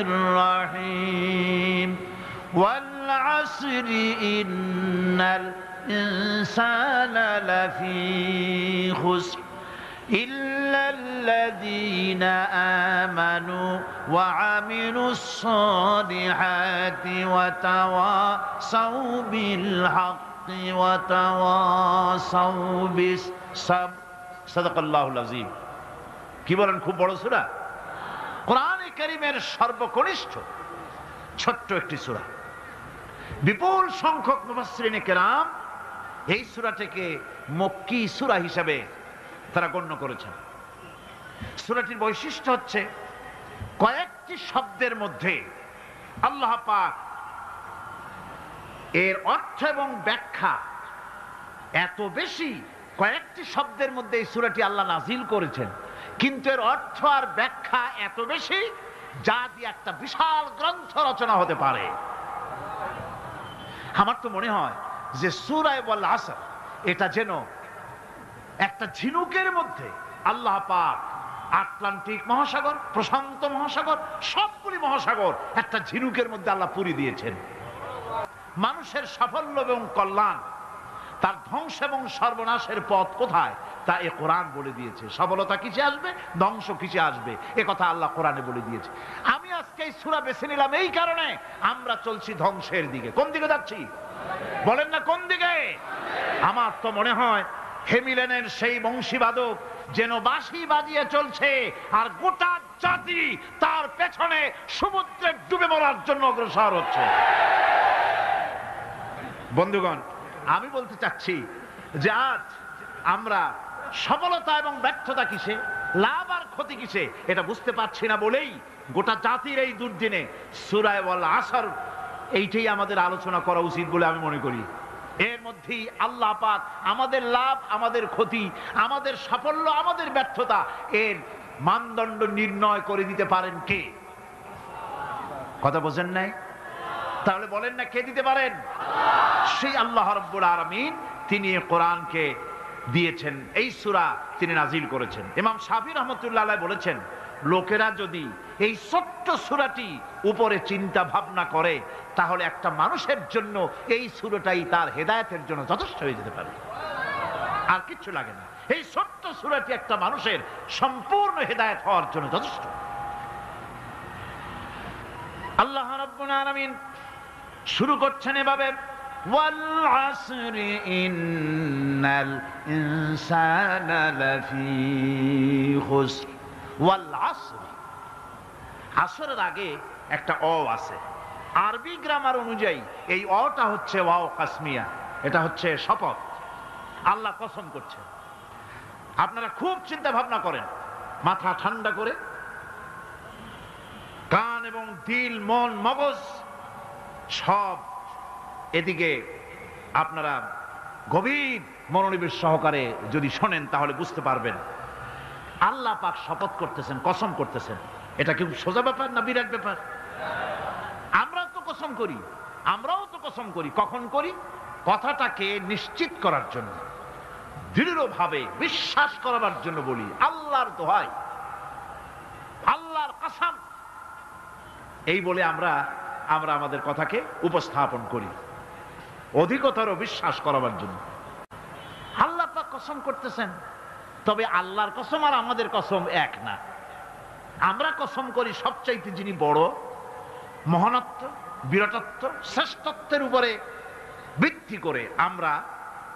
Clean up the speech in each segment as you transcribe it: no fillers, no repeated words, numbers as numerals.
الرحيم والعصر إن الإنسان لفي خسر إلا الذين آمنوا وعملوا الصالحات وتواصوا بالحق وتواصوا بالصبر صدق الله العظيم। কি বলেন, খুব বড় সূরা, কোরআনে কারীমের সর্বকনিষ্ঠ ছোট্ট একটি সূরা। বিপুল সংখ্যক মুফাসসিরিনে কেরাম এই সূরাটিকে মক্কি সূরা হিসেবে তারা গণ্য করেছেন। সূরাটির বৈশিষ্ট্য হচ্ছে কয়েকটি শব্দের মধ্যে আল্লাহ পাক এর অর্থ এবং ব্যাখ্যা এত বেশি, কয়েকটি শব্দের মধ্যে এই সূরাটি আল্লাহ নাজিল করেছেন, কিন্তু এর অর্থ আর ব্যাখ্যা এত বেশি যা দিয়ে একটা বিশাল গ্রন্থ রচনা হতে পারে। আমার তো মনে হয় যে সূরা ওয়াল আসর এটা যেন একটা ঝিনুকের মধ্যে আল্লাহ পাক আটলান্টিক মহাসাগর, প্রশান্ত মহাসাগর, সবগুলি মহাসাগর একটা ঝিনুকের মধ্যে আল্লাহ পুরি দিয়েছেন। মানুষের সাফল্য এবং কল্যাণ, তার ধ্বংস এবং সর্বনাশের পথ কোথায় তা এ কোরআন বলে দিয়েছে। সফলতা কিসে আসবে, ধ্বংস কিসে আসবে, এ কথা আল্লাহ কোরআনে বলে দিয়েছে। আমি আজকে এই সূরা বেছে নিলাম এই কারণে, আমরা চলছি ধ্বংসের দিকে। কোন দিকে যাচ্ছি বলেন না, কোন দিকে? আমার তো মনে হয় হেমিলেনের সেই বংশীবাদক যেন বাঁশি বাজিয়ে চলছে, আর গোটা জাতি তার পেছনে সমুদ্রে ডুবে মরার জন্য অগ্রসর হচ্ছে। বন্ধুগণ, আমি বলতে চাচ্ছি যে আজ আমরা সফলতা এবং ব্যর্থতা কিসে, লাভ আর ক্ষতি কিসে, এটা বুঝতে পারছি না বলেই গোটা জাতির এই দুর্দিনে সূরা ওয়াল আসর এইটাই আমাদের আলোচনা করা উচিত বলে আমি মনে করি। এর মধ্যেই আল্লাহ পাক আমাদের লাভ, আমাদের ক্ষতি, আমাদের সাফল্য, আমাদের ব্যর্থতা এর মানদণ্ড নির্ণয় করে দিতে পারেন কে? কথা বোঝেন নাই? তাহলে বলেন না, কে দিতে পারেন? সেই আল্লাহ রাব্বুল আলামিন, তিনি কোরআনকে দিয়েছেন, এই সূরা তিনি নাজিল করেছেন। ইমাম শাফিঈ রাহমাতুল্লাহ আলাইহি বলেছেন, লোকেরা যদি এই ছোট্ট সূরাটি উপরে চিন্তা ভাবনা করে তাহলে একটা মানুষের জন্য এই সূরাটাই তার হেদায়েতের জন্য যথেষ্ট হয়ে যেতে পারে, আর কিচ্ছু লাগে না। এই ছোট্ট সূরাটি একটা মানুষের সম্পূর্ণ হেদায়েত হওয়ার জন্য যথেষ্ট। আল্লাহ রাব্বুল আলামিন শুরু করছেন এভাবে, ওয়াল আসরি ইন্নাল ইনসানা লাফি খুসর। ওয়াল আসরি, আসরের আগে একটা অ আছে। আরবি গ্রামার অনুযায়ী এই অটা হচ্ছে ওয়াও কাসমিয়া, এটা হচ্ছে শপথ। আল্লাহ কসম করছেন। আপনারা খুব চিন্তা ভাবনা করেন, মাথা ঠান্ডা করে, কান এবং দিল, মন, মগজ সব এদিকে আপনারা গভীর মনোনিবেশ সহকারে যদি শোনেন তাহলে বুঝতে পারবেন আল্লাহ পাক শপথ করতেছেন, কসম করতেছেন। এটা কি সোজা ব্যাপার না বিরাট ব্যাপার? আমরাও তো কসম করি। কখন করি? কথাটাকে নিশ্চিত করার জন্য, দৃঢ়ভাবে বিশ্বাস করার জন্য বলি, আল্লাহর দোহাই, আল্লাহর কসম, এই বলে আমরা আমাদের কথাকে উপস্থাপন করি, অধিকতর বিশ্বাস করাবার জন্য। আল্লাহ পাক কসম করতেছেন, তবে আল্লাহর কসম আর আমাদের কসম এক না। আমরা কসম করি সবচাইতে যিনি বড়, মহানত্ব, বিরাটত্ব, শ্রেষ্ঠত্বের উপরে ভিত্তি করে আমরা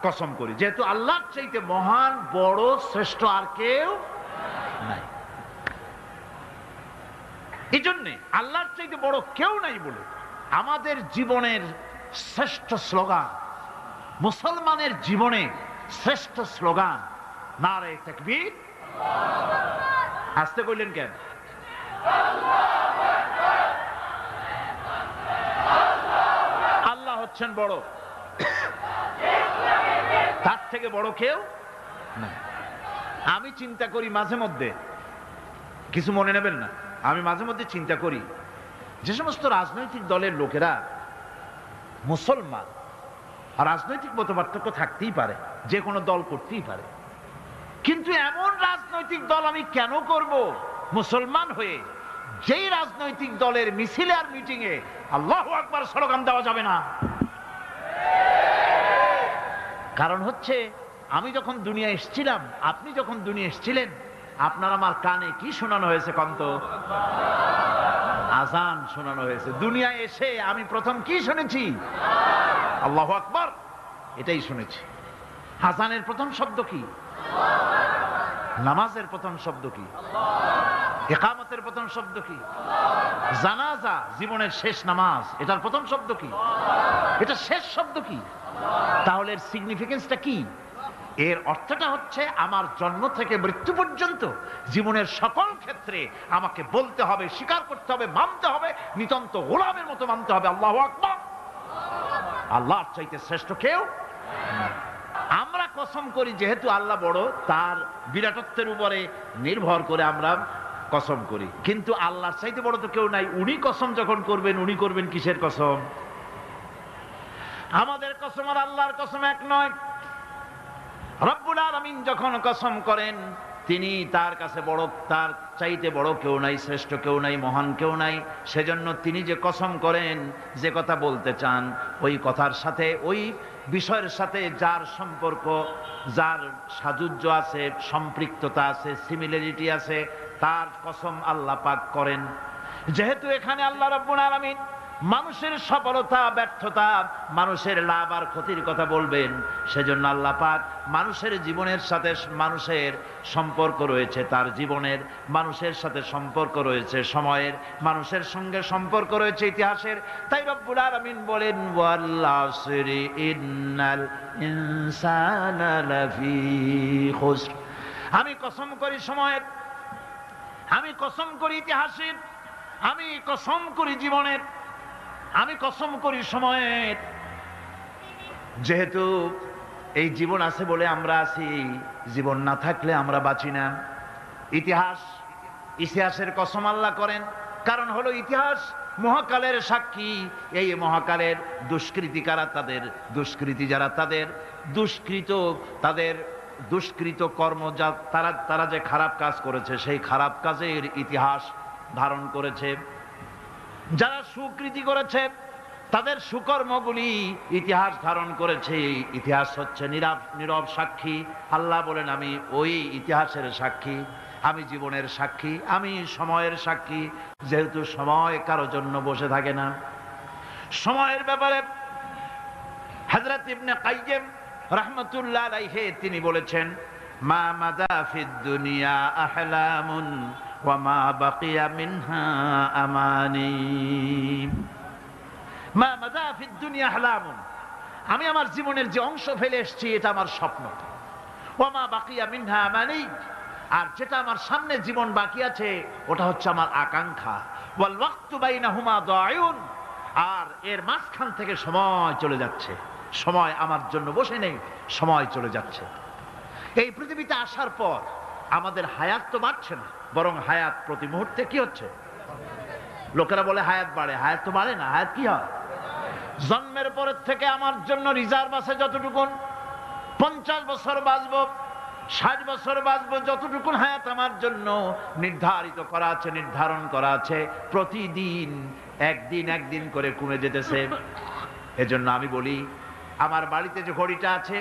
কসম করি, যেহেতু আল্লাহর চাইতে মহান, বড়, শ্রেষ্ঠ আর কেউ নাই। এই জন্যে আল্লাহর চাইতে বড় কেউ নাই বলে আমাদের জীবনের শ্রেষ্ঠ স্লোগান, মুসলমানের জীবনে শ্রেষ্ঠ স্লোগান নারে তাকবীর। আসতে কইলেন কেন? আল্লাহ হচ্ছেন বড়, তার থেকে বড় কেউ না। আমি চিন্তা করি মাঝে মধ্যে, কিছু মনে নেবেন না, আমি মাঝে মধ্যে চিন্তা করি যে সমস্ত রাজনৈতিক দলের লোকেরা মুসলমান, আর রাজনৈতিক মতপার্থক্য থাকতেই পারে, যে কোনো দল করতেই পারে, কিন্তু এমন রাজনৈতিক দল আমি কেন করব মুসলমান হয়ে যেই রাজনৈতিক দলের মিছিলে আর মিটিং এ আল্লাহু আকবার স্লোগান দেওয়া যাবে না। কারণ হচ্ছে আমি যখন দুনিয়া এসেছিলাম, আপনি যখন দুনিয়া এসেছিলেন, আপনার আমার কানে কি শোনানো হয়েছে কন্ত? আজান শোনানো হয়েছে। দুনিয়ায় এসে আমি প্রথম কি শুনেছি? আল্লাহু আকবার, এটাই শুনেছি। আজানের প্রথম শব্দ কি? নামাজের প্রথম শব্দ কি? ইকামতের প্রথম শব্দ কি? জানাজা, জীবনের শেষ নামাজ, এটার প্রথম শব্দ কি? এটা শেষ শব্দ কি? তাহলে এর সিগনিফিকেন্সটা কি? এর অর্থটা হচ্ছে আমার জন্ম থেকে মৃত্যু পর্যন্ত জীবনের সকল ক্ষেত্রে আমাকে বলতে হবে, স্বীকার করতে হবে, মানতে হবে, নিতান্ত গোলামের মতো মানতে হবে আল্লাহু আকবার। আল্লাহর চাইতে শ্রেষ্ঠ কেউ। আমরা কসম করি যেহেতু আল্লাহ বড়, তার বিরাটত্বের উপরে নির্ভর করে আমরা কসম করি, কিন্তু আল্লাহর চাইতে বড় তো কেউ নাই। উনি কসম যখন করবেন, উনি করবেন কিসের কসম? আমাদের কসম আর আল্লাহর কসম এক নয়। রব্বুল আলামিন যখন কসম করেন, তিনি তার কাছে বড়, তার চাইতে বড় কেউ নাই, শ্রেষ্ঠ কেউ নাই, মহান কেউ নাই। সেজন্য তিনি যে কসম করেন, যে কথা বলতে চান, ওই কথার সাথে, ওই বিষয়ের সাথে যার সম্পর্ক, যার সাযুজ্য আছে, সম্পৃক্ততা আছে, সিমিলারিটি আছে, তার কসম আল্লাহ পাক করেন। যেহেতু এখানে আল্লাহ রাব্বুল আলামিন মানুষের সফলতা ব্যর্থতা, মানুষের লাভ আর ক্ষতির কথা বলবেন, সেজন্য আল্লাহ পাক মানুষের জীবনের সাথে, মানুষের সম্পর্ক রয়েছে তার জীবনের, মানুষের সাথে সম্পর্ক রয়েছে সময়ের, মানুষের সঙ্গে সম্পর্ক রয়েছে ইতিহাসের। তাই রব্বুল আলামিন বলেন ওয়াল আসরি ইন্নাল ইনসানা লাফি খুসর। আমি কসম করি সময়ের, আমি কসম করি ইতিহাসের, আমি কসম করি জীবনের, আমি কসম করি সময়ের। যেহেতু এই জীবন আছে বলে আমরা আছি, জীবন না থাকলে আমরা বাঁচি না। ইতিহাস, ইতিহাসের কসম আল্লাহ করেন, কারণ হলো ইতিহাস মহাকালের সাক্ষী। এই মহাকালের দুষ্কৃতিকারা, তাদের দুষ্কৃতি যারা, তাদের দুষ্কৃত, তাদের দুষ্কৃত কর্ম, যা তারা যে খারাপ কাজ করেছে, সেই খারাপ কাজের ইতিহাস ধারণ করেছে। যারা সুকৃতি করেছে, তাদের সুকর্মগুলি ইতিহাস ধারণ করেছে। ইতিহাস হচ্ছে নীরব সাক্ষী। আল্লাহ বলেন আমি ওই ইতিহাসের সাক্ষী, আমি জীবনের সাক্ষী, আমি সময়ের সাক্ষী। যেহেতু সময় কারো জন্য বসে থাকে না। সময়ের ব্যাপারে হযরত ইবনে কাইয়্যিম রাহমাতুল্লাহ আলাইহি তিনি বলেছেন, মা মাদা ফিদ দুনিয়া আহলামুন ওয়া মা বাকিয়া মিনহা আমানি। মা মাদা ফিদ দুনিয়া আহলামুন, আমি আমার জীবনের যে অংশ ফেলে এসেছি এটা আমার স্বপ্ন। ওয়া মা বাকিয়া মিনহা আমানি, আর যেটা আমার সামনে জীবন বাকি আছে ওটা হচ্ছে আমার আকাঙ্ক্ষা। ওয়াল ওয়াক্তু বাইনাহুমা দায়ুন, আর এর মাঝখান থেকে সময় চলে যাচ্ছে। সময় আমার জন্য বসে নেই, সময় চলে যাচ্ছে। এই পৃথিবীতে আসার পর আমাদের হায়াত তো বাড়ছে না, বরং হায়াত প্রতি মুহূর্তে কি হচ্ছে? লোকেরা বলে হায়াত বাড়ে, হায়াত তো বাড়ে না। হায়াত কি হয়? জন্মের পরের থেকে আমার জন্য রিজার্ভ আছে যতটুকুন, 50 বছর বাঁচবো, 60 বছর বাঁচবো, যতটুকুন হায়াত আমার জন্য নির্ধারিত করা আছে, নির্ধারণ করা আছে, প্রতিদিন একদিন একদিন করে কমে যেতেছে। এজন্য আমি বলি, আমার বাড়িতে যে ঘড়িটা আছে,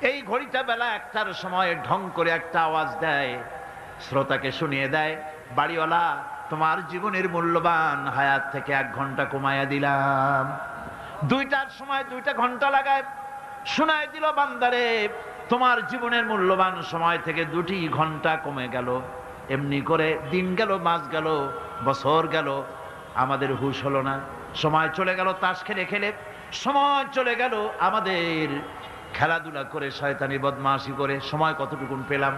এই ঘড়িটা বেলা 1টার সময় ঢং করে একটা আওয়াজ দেয়, শ্রোতাকে শুনিয়ে দেয়, বাড়িওয়ালা তোমার জীবনের মূল্যবান হায়াত থেকে 1 ঘন্টা কমায়া দিলাম। 2টার সময় 2টা ঘন্টা লাগায় শোনায় দিল, বান্দারে তোমার জীবনের মূল্যবান সময় থেকে 2টি ঘন্টা কমে গেল। এমনি করে দিন গেল, মাস গেল, বছর গেল, আমাদের হুঁশ হলো না। সময় চলে গেল তাস খেলে খেলে, সময় চলে গেল আমাদের খেলাধুলা করে, শয়তানি বদমাশি করে। সময় কতটুকুন পেলাম?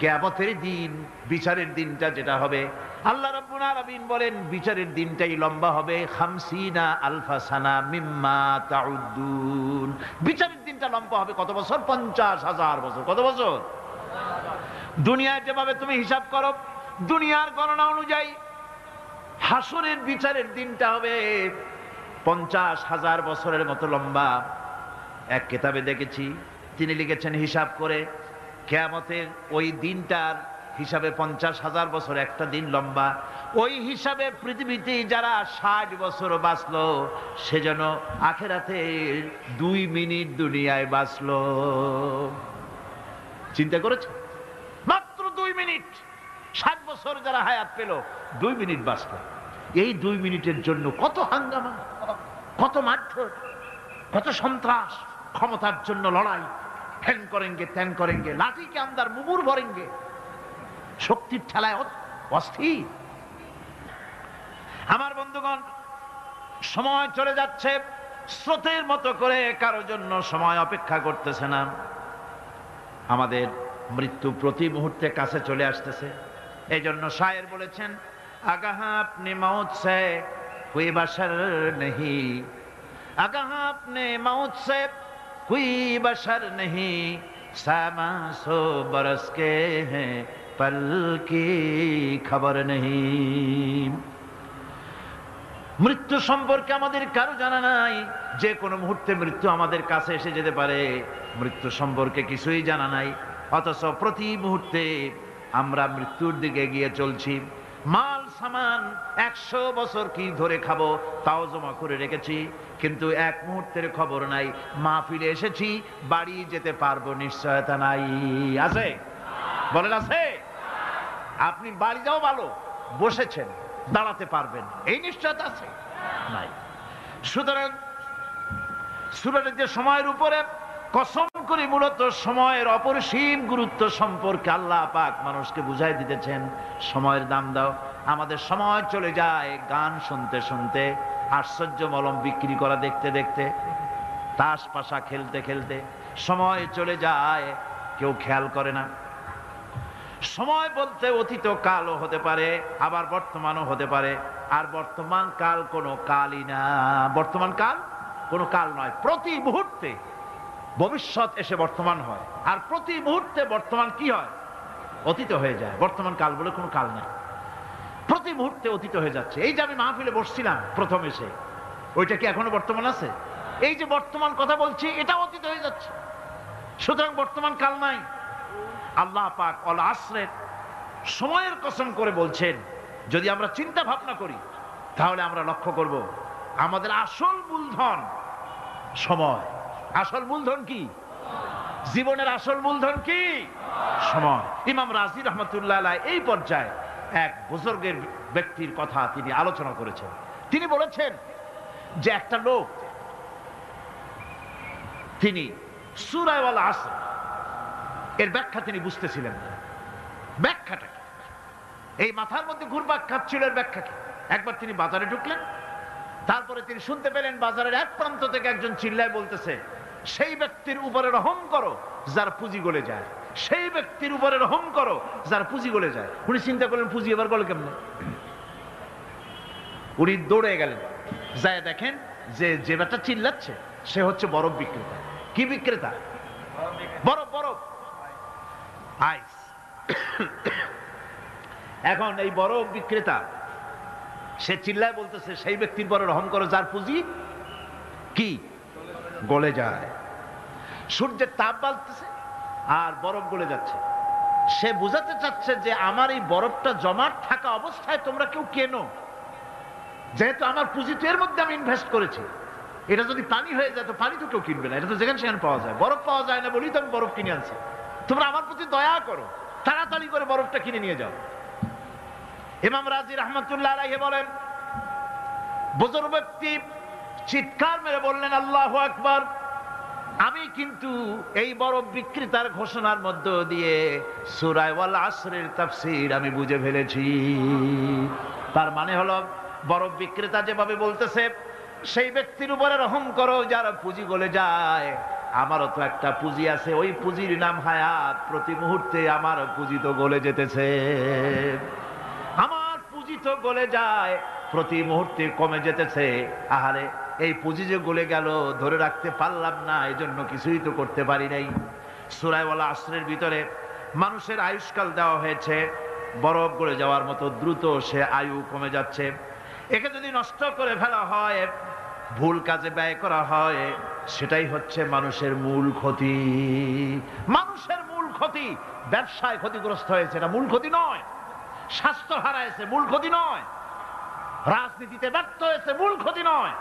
কিয়ামতের দিন, বিচারের দিনটা যেটা হবে, আল্লাহ রাব্বুল আলামিন বলেন বিচারের দিনটাই লম্বা হবে 50 আলফা সানা মিম্মা তাউদ্দুন। বিচারের দিনটা লম্বা হবে কত বছর? 50,000 বছর। কত বছর? দুনিয়ায় যেভাবে তুমি হিসাব করো, দুনিয়ার গণনা অনুযায়ী হাসরের বিচারের দিনটা হবে 50,000 বছরের মতো লম্বা। এক কিতাবে দেখেছি, তিনি লিখেছেন হিসাব করে কিয়ামতের ওই দিনটার হিসাবে 50,000 বছর একটা দিন লম্বা, ওই হিসাবে পৃথিবীতে যারা 60 বছর বাঁচলো সে যেন আখেরাতে 2 মিনিট দুনিয়ায় বাঁচলো। চিন্তা করেছে? মাত্র 2 মিনিট। 60 বছর যারা হায়াত পেল 2 মিনিট বাঁচলো। এই 2 মিনিটের জন্য কত হাঙ্গামা, কত মারধর, কত সন্ত্রাস, ক্ষমতার জন্য লড়াই, ফ্যান করেঙ্গে ত্যান করেঙ্গে, লাঠি কে আন্দার মুগুর ভরেঙ্গে, শক্তির ঠেলায় অস্থির। আমার বন্ধুগণ, সময় চলে যাচ্ছে, স্রোতের মতো করে কারো জন্য সময় অপেক্ষা করতেছে না। আমাদের মৃত্যু প্রতি মুহূর্তে কাছে চলে আসতেছে। এই জন্য শায়ের বলেছেন, আগাহ আপনি মৌত সে কোই বশর নেহি, আগাহ আপনি মৌত সে কোই বশর নেহি, সামা সো বরস কে হ্যাঁ পল কি খবর নেহি। মৃত্যু সম্পর্কে আমাদের কারো জানা নাই, যে কোনো মুহূর্তে মৃত্যু আমাদের কাছে এসে যেতে পারে, মৃত্যু সম্পর্কে কিছুই জানা নাই। অথচ প্রতি মুহূর্তে আমরা মৃত্যুর দিকে এগিয়ে চলছি। মাল সামান 100 বছর কি ধরে খাবো তাও জমা করে রেখেছি, কিন্তু এক মুহূর্তের খবর নাই। মাহফিলে এসেছি, বাড়ি যেতে পারবো নিশ্চয়তা নাই। আছে? বলেন আছে? আপনি বাড়ি যাও ভালো, বসেছেন, দাঁড়াতে পারবেন এই নিশ্চয়তা আছে? নাই। সুতরাং সূরার যে সময়ের উপরে কসম করে মূলত সময়ের অপরিসীম গুরুত্ব সম্পর্কে আল্লাহ পাক মানুষকে বুঝাই দিতেছেন। সময়ের দাম দাও। আমাদের সময় চলে যায় গান শুনতে শুনতে, আশ্চর্য মলম বিক্রি করা দেখতে দেখতে, তাস পাশা খেলতে খেলতে সময় চলে যায়, কেউ খেয়াল করে না। সময় বলতে অতীত কালও হতে পারে, আবার বর্তমানও হতে পারে। আর বর্তমান কাল কোনো কালই না। বর্তমান কাল কোনো কাল নয়। প্রতি মুহূর্তে ভবিষ্যৎ এসে বর্তমান হয়, আর প্রতি মুহূর্তে বর্তমান কি হয়? অতীত হয়ে যায়। বর্তমান কাল বলে কোনো কাল নাই। প্রতি মুহূর্তে অতীত হয়ে যাচ্ছে। এই যে আমি মাহফিলে বসছিলাম প্রথম এসে, ওইটা কি এখনো বর্তমান আছে? এই যে বর্তমান কথা বলছি, এটা অতীত হয়ে যাচ্ছে। সুতরাং বর্তমান কাল নাই। আল্লাহ পাক অল আসরের সময়ের কসম করে বলছেন। যদি আমরা চিন্তা ভাবনা করি তাহলে আমরা লক্ষ্য করব আমাদের আসল মূলধন সময়। আসল মূলধন কি? জীবনের আসল মূলধন কি? সময়। ইমাম রাজি রহমতুল্লাহ আলাইহি এই পর্যায়ে এক বুজুর্গের ব্যক্তির কথা তিনি আলোচনা করেছেন। তিনি বলেছেন যে একটা লোক, তিনি সূরা আল আসর এর ব্যাখ্যা তিনি বুঝতেছিলেন না। ব্যাখ্যাটা কি? এই মাথার মধ্যে ঘুরপাক খাচ্ছিল এর ব্যাখ্যা কি? একবার তিনি বাজারে ঢুকলেন, তারপরে তিনি শুনতে পেলেন বাজারের এক প্রান্ত থেকে একজন চিল্লায় বলতেছে, সেই ব্যক্তির উপরে রহম করো যার পুঁজি গলে যায়, সেই ব্যক্তির উপরে রহম করো যার পুঁজি গলে যায়। উনি চিন্তা করলেন পুঁজি এবার গলে কেমনে? উনি দৌড়ে গেলেন, যায় দেখেন যে যে ব্যাটা চিল্লাচ্ছে সে হচ্ছে বরফ বিক্রেতা। কি বিক্রেতা? বরফ। বরফ, আইস। এখন এই বরফ বিক্রেতা সে চিল্লায় বলতেছে, সেই ব্যক্তির পরে রহম করো যার পুঁজি কি গলে যায়। সূর্যের তাপ বাড়তেছে আর বরফ গলে যাচ্ছে। সে বুঝাতে চাচ্ছে যে আমার এই বরফটা জমাট থাকা অবস্থায় তোমরা কেউ কেনো, যেহেতু আমার পুঁজি তো এর মধ্যে আমি ইনভেস্ট করেছি। এটা যদি পানি হয়ে যায় তো পানি তো কেউ কিনবে না, এটা তো যেখানে সেখানে পাওয়া যায়। বরফ পাওয়া যায় না বলেই তো আমি বরফ কিনে আনছি। তোমরা আমার প্রতি দয়া করো, তাড়াতাড়ি করে বরফটা কিনে নিয়ে যাও। ইমাম রাজি রহমতুল্লাহ আলাইহি বলেন, বুজুর্গ ব্যক্তি চিৎকার মেরে বললেন, আল্লাহু আকবার, আমি কিন্তু এই বরফ বিক্রেতার ঘোষণার মধ্য দিয়ে সূরা আল আসরের তাফসীর আমি বুঝে ফেলেছি। তার মানে হলো বরফ বিক্রেতা যেভাবে বলতেছে সেই ব্যক্তির উপরে রহম করো যার পুঁজি গলে যায়, আমারও তো একটা পুঁজি আছে, ওই পুঁজির নাম হায়াত। প্রতি মুহূর্তে আমার পুঁজি তো গলে যেতেছে, আমার পুঁজি তো গলে যায়, প্রতি মুহূর্তে কমে যেতেছে। আহারে, এই পুঁজি যে গলে গেল ধরে রাখতে পারলাম না, এজন্য কিছুই তো করতে পারি নাই। সূরা আল আসরের ভিতরে মানুষের আয়ুষ্কাল দেওয়া হয়েছে, বরফ গলে যাওয়ার মতো দ্রুত সে আয়ু কমে যাচ্ছে। একে যদি নষ্ট করে ফেলা হয়, ভুল কাজে ব্যয় করা হয়, সেটাই হচ্ছে মানুষের মূল ক্ষতি। মানুষের মূল ক্ষতি। ব্যবসায় ক্ষতিগ্রস্ত হয়েছে, এটা মূল ক্ষতি নয়। স্বাস্থ্য হারাইছে, মূল ক্ষতি নয়। রাজনীতিতে ব্যর্থ হয়েছে, মূল ক্ষতি নয়।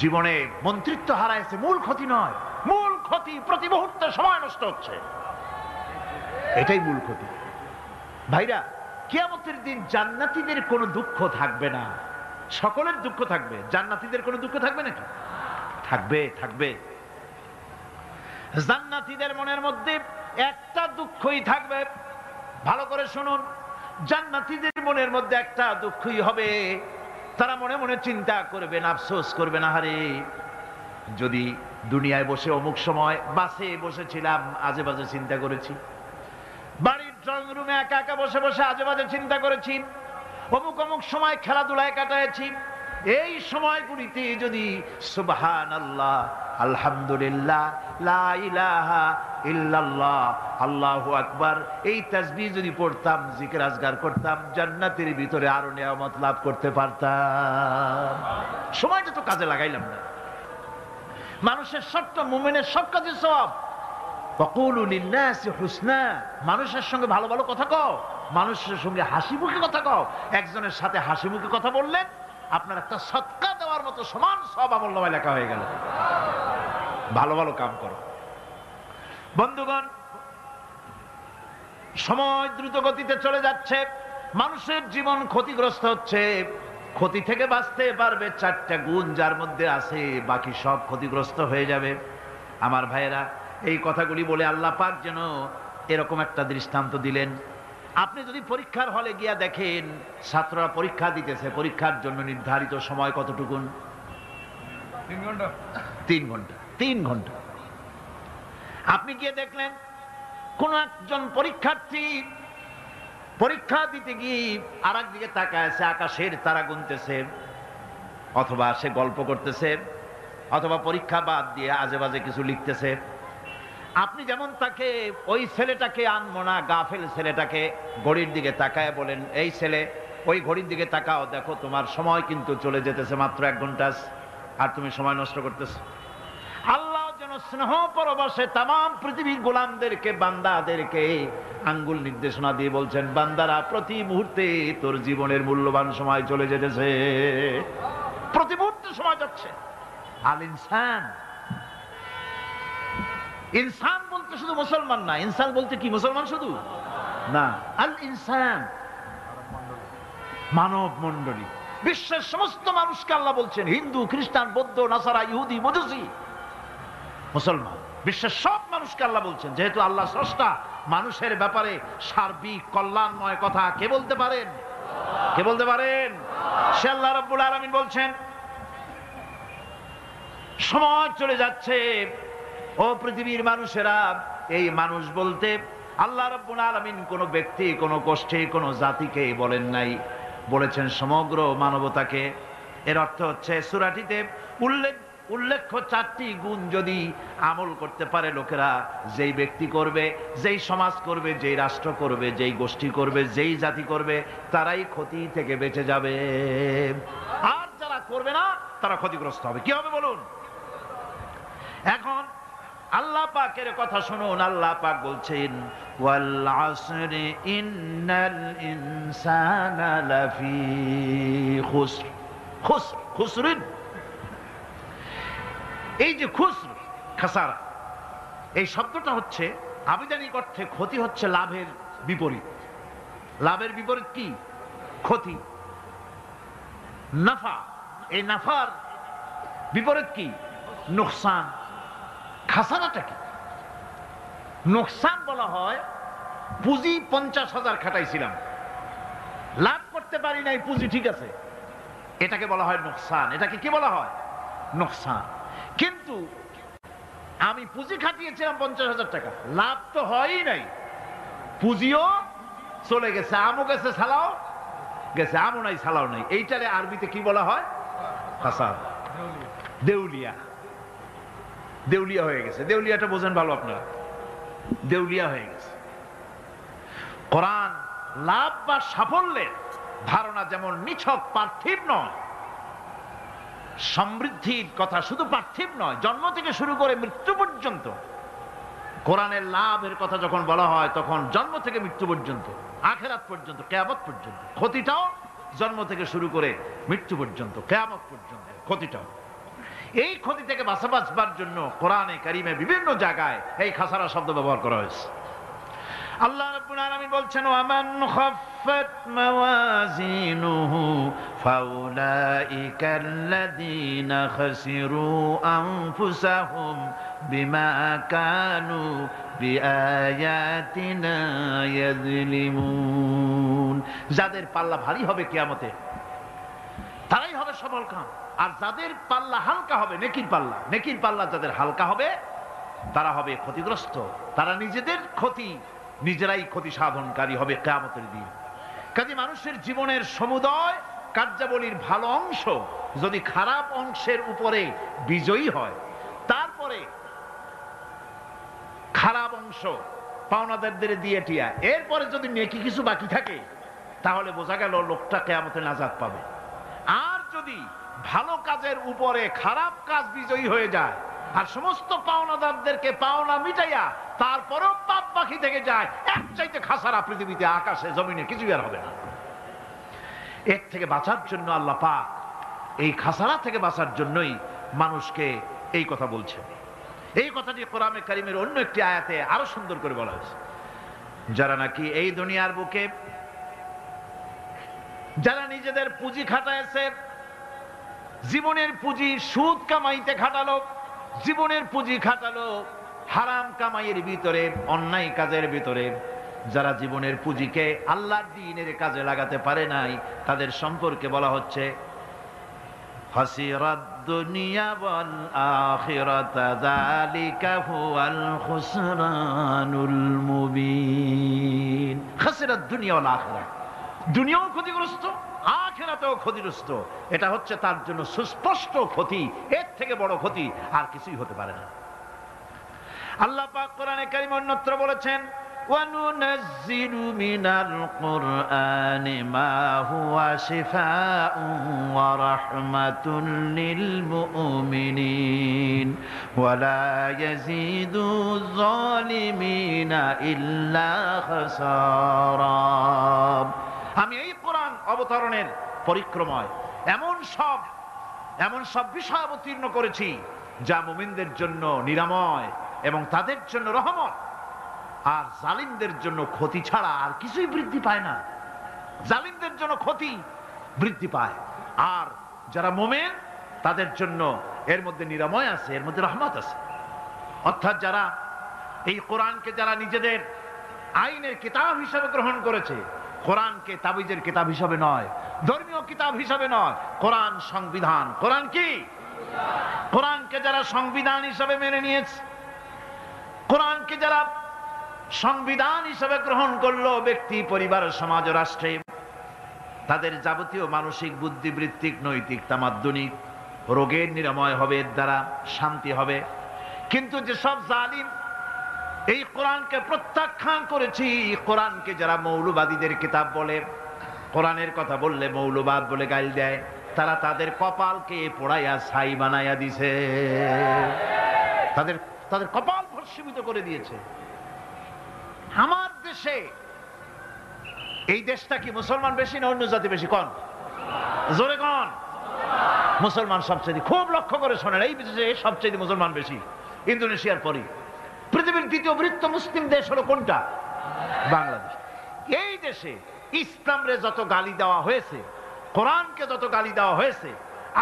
জীবনে মন্ত্রিত্ব হারাইছে, মূল ক্ষতি নয়। মূল ক্ষতি প্রতি মুহূর্তে সময় নষ্ট হচ্ছে, এটাই মূল ক্ষতি। ভাইরা, কিয়ামতের দিন জান্নাতীদের কোনো দুঃখ থাকবে না, সকলের দুঃখ থাকবে। জান্নাতীদের কোনো দুঃখ থাকবে নাকি? থাকবে, থাকবে। জান্নাতীদের মনের মধ্যে একটা দুঃখই থাকবে। ভালো করে শুনুন, জান্নাতীদের মনের মধ্যে একটা দুঃখই হবে। তারা মনে মনে চিন্তা করবেন, আফসোস করবেন, আহারে যদি দুনিয়ায় বসে অমুক সময় বাসে বসেছিলাম, আজে বাজে চিন্তা করেছি, বাড়ির ড্রয়িং রুমে একা একা বসে বসে আজে বাজে চিন্তা করেছি, অমুক অমুক সময় খেলাধুলায় কাটাইছি, এই সময়গুলিতে যদি সুবহানাল্লাহ, আলহামদুলিল্লাহ, লা ইলাহা ইল্লাল্লাহ, আল্লাহু আকবার, এই তাসবিহ যদি পড়তাম, জিকির আজগার করতাম, জান্নাতের ভিতরে আরো নিয়ামত লাভ করতে পারতাম। সময়টা তো কাজে লাগাইলাম না। মানুষের শর্ত, মুমিনের সব কাজে সওয়াব। ওয়াকুলু লিন্নাসি হুসনা, মানুষের সঙ্গে ভালো ভালো কথা কও, মানুষের সঙ্গে হাসি মুখে কথা কও। একজনের সাথে হাসি মুখে কথা বললেন, আপনার একটা সদকা দেওয়ার মতো সমান সওয়াব আমলনামায় লেখা হয়ে গেল। ভালো ভালো কাম করো। বন্ধুগণ, সময় দ্রুত গতিতে চলে যাচ্ছে, মানুষের জীবন ক্ষতিগ্রস্ত হচ্ছে। ক্ষতি থেকে বাঁচতে পারবে 4টা গুণ যার মধ্যে আছে, বাকি সব ক্ষতিগ্রস্ত হয়ে যাবে। আমার ভাইয়েরা, এই কথাগুলি বলে আল্লাহ পাক যেন এরকম একটা দৃষ্টান্ত দিলেন। আপনি যদি পরীক্ষার হলে গিয়া দেখেন, ছাত্ররা পরীক্ষা দিতেছে, পরীক্ষার জন্য নির্ধারিত সময় কতটুকুন? 3 ঘন্টা। 3 ঘন্টা, 3 ঘন্টা। আপনি গিয়ে দেখলেন কোন একজন পরীক্ষার্থী পরীক্ষা দিতে গিয়ে আর একদিকে তাকায় আছে, আকাশের তারা গুনতেছে, অথবা সে গল্প করতেছে, অথবা পরীক্ষা বাদ দিয়ে আজে বাজে কিছু লিখতেছে। আপনি যেমন তাকে, ওই ছেলেটাকে আনবো না, গাফেল ছেলেটাকে ঘড়ির দিকে তাকায় বলেন, এই ছেলে ওই ঘড়ির দিকে তাকাও, দেখো তোমার সময় কিন্তু চলে যেতেছে, মাত্র 1 ঘন্টা আর তুমি সময় নষ্ট করতেছ। আল্লাহ যেন স্নেহ পরবশে তাম পৃথিবীর গোলামদেরকে, বান্দাদেরকে আঙ্গুল নির্দেশনা দিয়ে বলছেন, বান্দারা প্রতি মুহূর্তে তোর জীবনের মূল্যবান সময় চলে যেতেছে, প্রতি মুহূর্তে সময় যাচ্ছে। আল ইনসান, ইনসান বলতে শুধু মুসলমান না, ইনসান বলতে কি মুসলমান শুধু না, আল ইনসান মানব মণ্ডলী, বিশ্বের সমস্ত মানুষকে আল্লাহ বলছেন, হিন্দু, খ্রিস্টান, বৌদ্ধ, নাসারা, ইহুদি, মজুসি, মুসলমান, বিশ্বের সব মানুষকে আল্লাহ বলছেন। যেহেতু আল্লাহ স্রষ্টা, মানুষের ব্যাপারে সার্বিক কল্যাণময় কথা কে বলতে পারেন? কে বলতে পারেন? সে আল্লাহ রাব্বুল আলামিন বলছেন, সময় চলে যাচ্ছে ও পৃথিবীর মানুষেরা। এই মানুষ বলতে আল্লাহ রাব্বুল আলামিন কোন ব্যক্তি, কোন গোষ্ঠী, কোন জাতিকে বলেন নাই, বলেছেন সমগ্র মানবতাকে। এর অর্থ হচ্ছে সূরাটিতে উল্লেখ্য 4টি গুণ যদি আমল করতে পারে লোকেরা, যেই ব্যক্তি করবে, যেই সমাজ করবে, যেই রাষ্ট্র করবে, যেই গোষ্ঠী করবে, যেই জাতি করবে, তারাই ক্ষতি থেকে বেঁচে যাবে। আর যারা করবে না, তারা ক্ষতিগ্রস্ত হবে। কি হবে বলুন? এখন আল্লাহ পাকের কথা শুনুন। আল্লাহ পাক বলছেন, ওয়াল আসরি ইন্নাল ইনসানা লাফি খুসর। খুসর, খুসরিন, এই যে খুসর, খাসারা, এই শব্দটা হচ্ছে আবিধানিক অর্থে ক্ষতি হচ্ছে লাভের বিপরীত। লাভের বিপরীত কি? ক্ষতি। নাফা, এই নাফার বিপরীত কি? নোকসান। খাসারাটা কি? নোকসান বলা হয় পুঁজি 50,000 খাটাইছিলাম, লাভ করতে পারি নাই, পুঁজি ঠিক আছে, এটাকে বলা হয় নোকসান। এটাকে কি বলা হয়? নোকসান। কিন্তু আমি পুঁজি খাটিয়েছিলাম 50,000 টাকা, লাভ তো হয়ই নাই, পুঁজিও চলে গেছে, আমও গেছে, সালাও গেছে, আমও নাই, সালাও নাই। এইটারে আরবিতে কি বলা হয়? খাসার, দেউলিয়া। দেউলিয়া হয়ে গেছে। দেউলিয়াটা বোঝেন ভালো আপনারা, দেউলিয়া হয়ে গেছে। কোরআন লাভ বা সাফল্যের ধারণা যেমন নিছক পার্থিব নয়, সমৃদ্ধির কথা শুধু পার্থিব নয়, জন্ম থেকে শুরু করে মৃত্যু পর্যন্ত কোরআনের লাভের কথা যখন বলা হয় তখন জন্ম থেকে মৃত্যু পর্যন্ত, আখিরাত পর্যন্ত, কিয়ামত পর্যন্ত, ক্ষতিটাও জন্ম থেকে শুরু করে মৃত্যু পর্যন্ত, কিয়ামত পর্যন্ত ক্ষতিটাও। এই ক্ষতি থেকে বাঁচবার জন্য কোরআনে কারিমে বিভিন্ন জায়গায় এই খাসারা শব্দ ব্যবহার করা হয়েছে। আল্লাহ রাব্বুল আলামিন বলছেন, ওয়ামান খাফফাত মাওয়াজিনুহু ফাউলাইকাল্লাযীনা খাসিরু আনফুসাহুম বিমা কানু বিআয়াতিনা ইয়াযলিমুন। যাদের পাল্লা ভারী হবে কিয়ামতে তারাই হবে সফলকাম, আর যাদের পাল্লা হালকা হবে, নেকির পাল্লা যাদের হালকা হবে তারা হবে ক্ষতিগ্রস্ত, তারা নিজেদের নিজেরাই ক্ষতি সাধনকারী হবে কিয়ামতের দিন। কাজে মানুষের জীবনের সমুদয় কার্যাবলীর ভালো অংশ যদি খারাপ অংশের উপরে বিজয়ী হয়, তারপরে খারাপ অংশ পাওনাদারদের দিয়ে টিয়া, এরপরে যদি নেকি কিছু বাকি থাকে তাহলে বোঝা গেল লোকটা কিয়ামতে নাজাত পাবে। আর যদি ভালো কাজের উপরে খারাপ কাজ বিজয়ী হয়ে যায় আর সমস্ত পাওনাদারদেরকে পাওনা মিটাইয়া তারপরেও পাপ বাকি থেকে যায়, এক চাইতে খাসারা পৃথিবীতে, আকাশে জমিনে কিছু আর হবে না। এর থেকে বাঁচার জন্য আল্লাহ পাক এই খাসারা থেকে বাঁচার জন্যই মানুষকে এই কথা বলছে। এই কথাটি কোরআনে কারিমের অন্য একটি আয়াতে আরো সুন্দর করে বলা হয়েছে, যারা নাকি এই দুনিয়ার বুকে যারা নিজেদের পুঁজি খাটাইছে, জীবনের পুঁজি সুদ কামাইতে খাটালো, জীবনের পুঁজি খাটালো হারাম কামাইয়ের ভিতরে, অন্যায় কাজের ভিতরে, যারা জীবনের পুঁজিকে আল্লাহর দ্বীনের কাজে লাগাতে পারে নাই, তাদের সম্পর্কে বলা হচ্ছে খাসিরাদ দুনিয়া ওয়াল আখিরাতা যালিকা হুয়াল খুসরানুল মুবিন। খাসিরাদ দুনিয়া ওয়াল আখিরাত, দুনিয়াও ক্ষতিগ্রস্ত, আখিরাতেও ক্ষতিগ্রস্ত। এটা হচ্ছে তার জন্য সুস্পষ্ট ক্ষতি, এর থেকে বড় ক্ষতি আর কিছুই হতে পারে না। আল্লাহ পাক কোরআনে কারীমে অন্যত্র বলেছেন, ওয়ানুনাজ্জিলু মিনাল কুরআনি মা হুয়া শিফাউন ওয়া রাহমাতুন লিল মুমিনিন ওয়া লা ইয়াজিদু যালিমিনা ইল্লা খাসারা। আমি এই কোরআন অবতরণের পরিক্রমায় এমন সব বিষয় অবতীর্ণ করেছি যা মুমিনদের জন্য নিরাময় এবং তাদের জন্য রহমত, আর জালিমদের জন্য ক্ষতি ছাড়া আর কিছুই বৃদ্ধি পায় না। জালিমদের জন্য ক্ষতি বৃদ্ধি পায়, আর যারা মুমিন তাদের জন্য এর মধ্যে নিরাময় আছে, এর মধ্যে রহমত আছে। অর্থাৎ যারা এই কোরআনকে যারা নিজেদের আইনের কিতাব হিসেবে গ্রহণ করেছে, কোরআনকে তাবিজের কিতাব হিসাবে নয়, ধর্মীয় কিতাব হিসাবে নয়, কোরআন সংবিধান। কোরআন কি? কোরআনকে যারা সংবিধান হিসাবে মেনে নিয়েছে, কোরআনকে যারা সংবিধান হিসাবে গ্রহণ করলো, ব্যক্তি, পরিবার, সমাজ, রাষ্ট্রে তাদের যাবতীয় মানসিক, বুদ্ধিবৃত্তিক, নৈতিক, তামাদ্দুনিক রোগের নিরাময় হবে, এর দ্বারা শান্তি হবে। কিন্তু যেসব জালিম এই কোরআনকে প্রত্যাখ্যান করেছি, কোরআনকে যারা মৌলবাদীদের কিতাব বলে, কোরআনের কথা বললে মৌলবাদ বলে গাইল দেয়, তারা তাদের কপালকে পোড়াইয়া ছাই বানাইয়া দিছে, তাদের কপাল ভস্মীভূত করে দিয়েছে। আমার দেশে, এই দেশটা কি মুসলমান বেশি না অন্য জাতি বেশি? কোন? জোরে কোন? মুসলমান সবচেয়ে। খুব লক্ষ্য করে শোনেন, এই দেশে সবচেয়ে মুসলমান বেশি, ইন্দোনেশিয়ার পরই। পৃথিবীর দ্বিতীয় বৃহত্তম মুসলিম দেশ হলো কোনটা? বাংলাদেশ। এই দেশে ইসলামরে যত গালি দেওয়া হয়েছে, কোরআনকে যত গালি দেওয়া হয়েছে,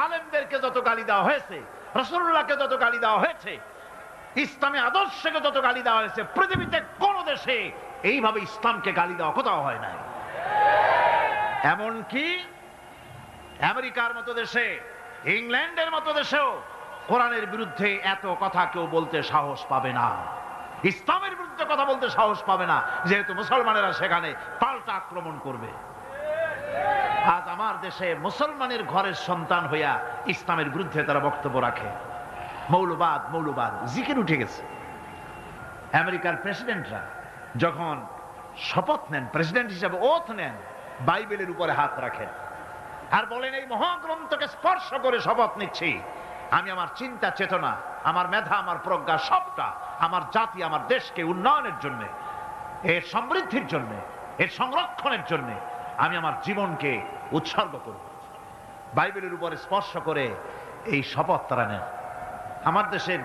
আলেমদেরকে যত গালি দেওয়া হয়েছে, রাসূলুল্লাহকে যত গালি দেওয়া হয়েছে, ইসলামী আদর্শকে যত গালি দেওয়া হয়েছে, পৃথিবীতে কোন দেশে এইভাবে ইসলামকে গালি দেওয়া কোথাও হয় নাই। এমনকি আমেরিকার মতো দেশে, ইংল্যান্ডের মতো দেশেও কোরআনের বিরুদ্ধে এত কথা কেউ বলতে সাহস পাবে না, ইসলামের বিরুদ্ধে কথা বলতে সাহস পাবে না, যেহেতু মুসলমানেরা সেখানে পাল্টা আক্রমণ করবে। আজ আমার দেশে মুসলমানের ঘরের সন্তান হইয়া ইসলামের বিরুদ্ধে তারা বক্তব্য রাখে। মৌলবাদ জিকির উঠে গেছে। আমেরিকার প্রেসিডেন্টরা যখন শপথ নেন, প্রেসিডেন্ট হিসাবে ওথ নেন, বাইবেলের উপরে হাত রাখেন আর বলেন, এই মহাগ্রন্থকে স্পর্শ করে শপথ নিচ্ছি, আমি আমার চিন্তা চেতনা, আমার মেধা, আমার প্রজ্ঞা সবটা আমার জাতি, আমার দেশকে উন্নয়নের জন্য, এর সমৃদ্ধির জন্য, এর সংরক্ষণের জন্য আমি আমার জীবনকে উৎসর্গ করব। বাইবেলের উপরে স্পর্শ করে এই শপথ তারা নেন। আমার দেশের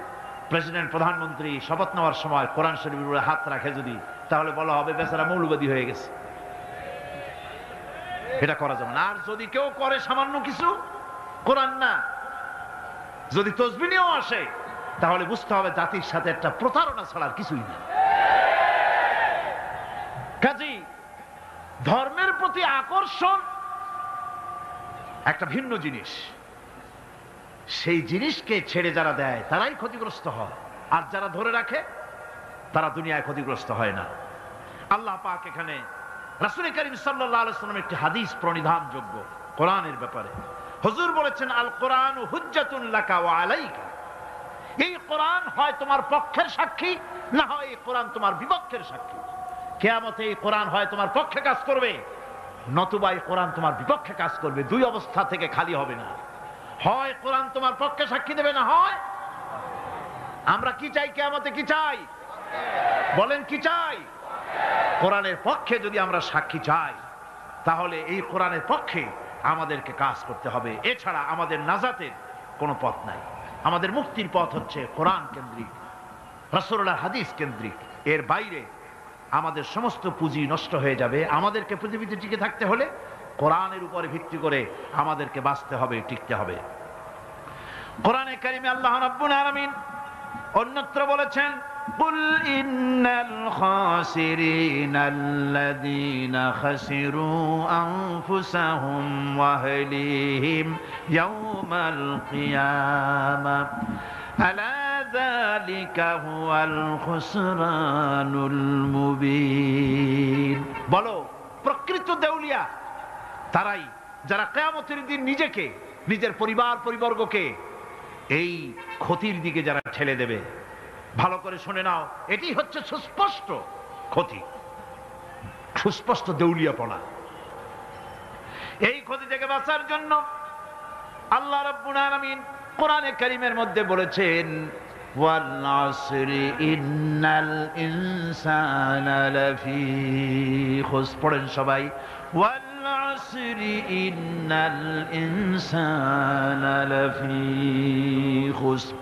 প্রেসিডেন্ট, প্রধানমন্ত্রী শপথ নেওয়ার সময় কোরআন শরীফের উপরে হাত রাখে যদি, তাহলে বলা হবে বেচারা মৌলবাদী হয়ে গেছে। এটা করা যাবে না। আর যদি কেউ করে সামান্য কিছু, কোরআন না, যদি তসবিহ নিয়েও আসে, তাহলে বুঝতে হবে জাতির সাথে একটা প্রতারণা ছাড়া আর কিছুই না। কাজেই ধর্মের প্রতি আকর্ষণ একটা ভিন্ন জিনিস। সেই জিনিসকে ছেড়ে যারা দেয় তারাই ক্ষতিগ্রস্ত হয়, আর যারা ধরে রাখে তারা দুনিয়ায় ক্ষতিগ্রস্ত হয় না। আল্লাহ পাক এখানে রাসূল করিম সাল্লাল্লাহু আলাইহি ওয়াসাল্লাম একটি হাদিস প্রণিধানযোগ্য কোরআনের ব্যাপারে। হুজুর বলেছেন, আল কোরআন হুজ্জাতুন লাকা ওয়া আলাইকা। এই কোরআন হয় তোমার পক্ষের সাক্ষী, না হয় এই কোরআন তোমার বিপক্ষের সাক্ষী। কিয়ামতে এই কোরআন হয় তোমার পক্ষে কাজ করবে, নতুবা এই কোরআন তোমার বিপক্ষে কাজ করবে। দুই অবস্থা থেকে খালি হবে না। হয় কোরআন তোমার পক্ষে সাক্ষী দেবে, না হয় আমরা কি চাই? কিয়ামতে কি চাই? বলেন কি চাই? কোরআনের পক্ষে যদি আমরা সাক্ষী চাই, তাহলে এই কোরআনের পক্ষে আমাদেরকে কাজ করতে হবে। এছাড়া আমাদের নাজাতের কোনো পথ নাই। আমাদের মুক্তির পথ হচ্ছে কোরআন কেন্দ্রিক, রাসূলুল্লাহর হাদিস কেন্দ্রিক। এর বাইরে আমাদের সমস্ত পুঁজি নষ্ট হয়ে যাবে। আমাদেরকে পৃথিবীতে টিকে থাকতে হলে কোরআনের উপরে ভিত্তি করে আমাদেরকে বাঁচতে হবে, টিকতে হবে। কোরআনে কারিমে আল্লাহ রাব্বুল আলামিন অন্যত্র বলেছেন, কুল ইন্নাল খাসিরিনাল্লাযীনা খাসিরু আনফুসাহুম ওয়া আহলিহিম ইয়াওমাল কিয়ামাহ আলা যালিকা হুয়াল খুসরানুল মুবিন। বলো, প্রকৃত দেউলিয়া তারাই যারা কিয়ামতের দিন নিজেকে, নিজের পরিবার পরিবর্গকে এই ক্ষতির দিকে যারা ঠেলে দেবে। ভালো করে শুনে নাও, এটি হচ্ছে সুস্পষ্ট ক্ষতি, সুস্পষ্ট দেউলিয়াপনা। এই ক্ষতি থেকে বাঁচার জন্য আল্লাহ রাব্বুল আলামিন কোরআনে কারীমের মধ্যে বলেছেন, ওয়াল আসরি ইন্নাল ইনসানা লাফি খুসর। পড়েন সবাই, ওয়াল আসরি ইন্নাল ইনসানা লাফি খুসর।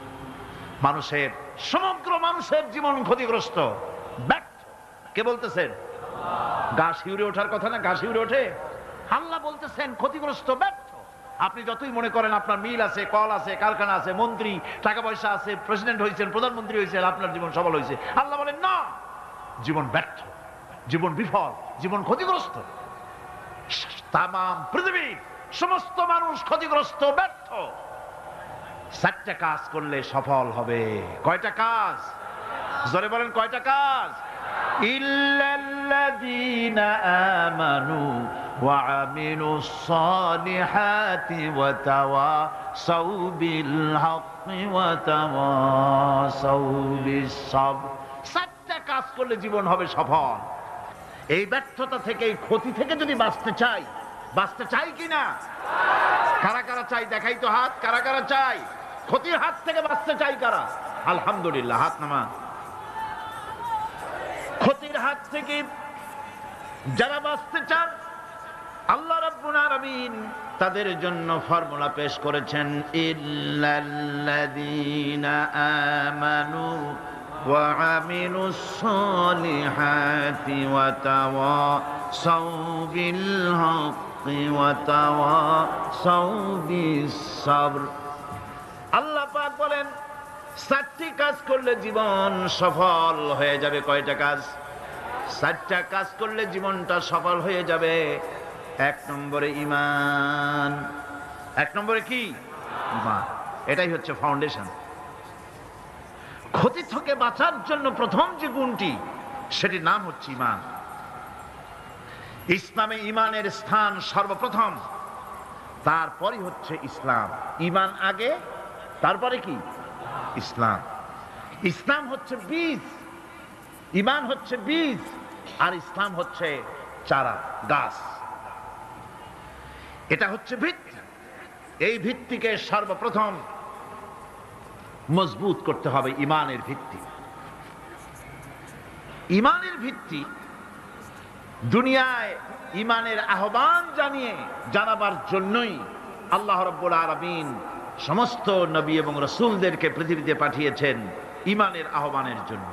মানুষের, সমগ্র মানুষের জীবন ক্ষতিগ্রস্ত, ব্যর্থ। কে বলতেছেন? গা শিউরে ওঠার কথা না? গা শিউরে ওঠে। আল্লাহ বলতেছেন ক্ষতিগ্রস্ত, ব্যর্থ। আপনি যতই মনে করেন আপনার মিল আছে, কল আছে, কারখানা আছে, মন্ত্রী, টাকা পয়সা আছে, প্রেসিডেন্ট হয়েছেন, প্রধানমন্ত্রী হয়েছেন, আপনার জীবন সফল হয়েছে, আল্লাহ বলেন না, জীবন ব্যর্থ, জীবন বিফল, জীবন ক্ষতিগ্রস্ত। তাম পৃথিবীর সমস্ত মানুষ ক্ষতিগ্রস্ত, ব্যর্থ। 4টা কাজ করলে সফল হবে। কয়টা কাজ? জোরে বলেন, কয়টা কাজ? ইল্লাল্লাযীনা আমানু ওয়া আমিলুস সালিহাতি ওয়া তাওয়াসাউ বিল হাক্কি ওয়া তাওয়াসাউ বিস সাবর। 4টা কাজ করলে জীবন হবে সফল। এই ব্যর্থতা থেকে, এই ক্ষতি থেকে যদি বাঁচতে চাই কিনা? কারা কারা চাই? দেখাই তো হাত। কারা কারা চাই? ক্ষতির হাত থেকে বাঁচতে চাই কারা? আলহামদুলিল্লাহ, হাত নামান। ক্ষতির হাত থেকে যারা বাঁচতে চান, আল্লাহ রাব্বুল আলামিন তাদের জন্য ফর্মুলা পেশ করেছেন, ইল্লাল্লাযীনা আমানু ওয়া আমিলুস সালিহাতি ওয়া তাওয়াসাউ বিল হাক্কি ওয়া তাওয়াসাউ বিস সাবর। আল্লাহ পাক বলেন 4টি কাজ করলে জীবন সফল হয়ে যাবে। কয়টা কাজ? 4টা কাজ করলে জীবনটা সফল হয়ে যাবে। 1 নম্বরে ঈমান। 1 নম্বরে কি? ঈমান। এটাই হচ্ছে ফাউন্ডেশন। ক্ষতি থেকে বাঁচার জন্য প্রথম যে গুণটি, সেটির নাম হচ্ছে ঈমান। ইসলামে ঈমানের স্থান সর্বপ্রথম, তারপরে হচ্ছে ইসলাম। ঈমান আগে, তারপরে কি? ইসলাম। ইসলাম হচ্ছে বীজ, ঈমান হচ্ছে বীজ, আর ইসলাম হচ্ছে চারা, গাছ। এটা হচ্ছে ভিত্তি। এই ভিত্তিকে সর্বপ্রথম মজবুত করতে হবে, ঈমানের ভিত্তি। ইমানের ভিত্তি দুনিয়ায় ইমানের আহ্বান জানাবার জন্যই আল্লাহ রাব্বুল আলামিন সমস্ত নবী এবং রাসূলদেরকে পৃথিবীতে পাঠিয়েছেন ইমানের আহ্বানের জন্য।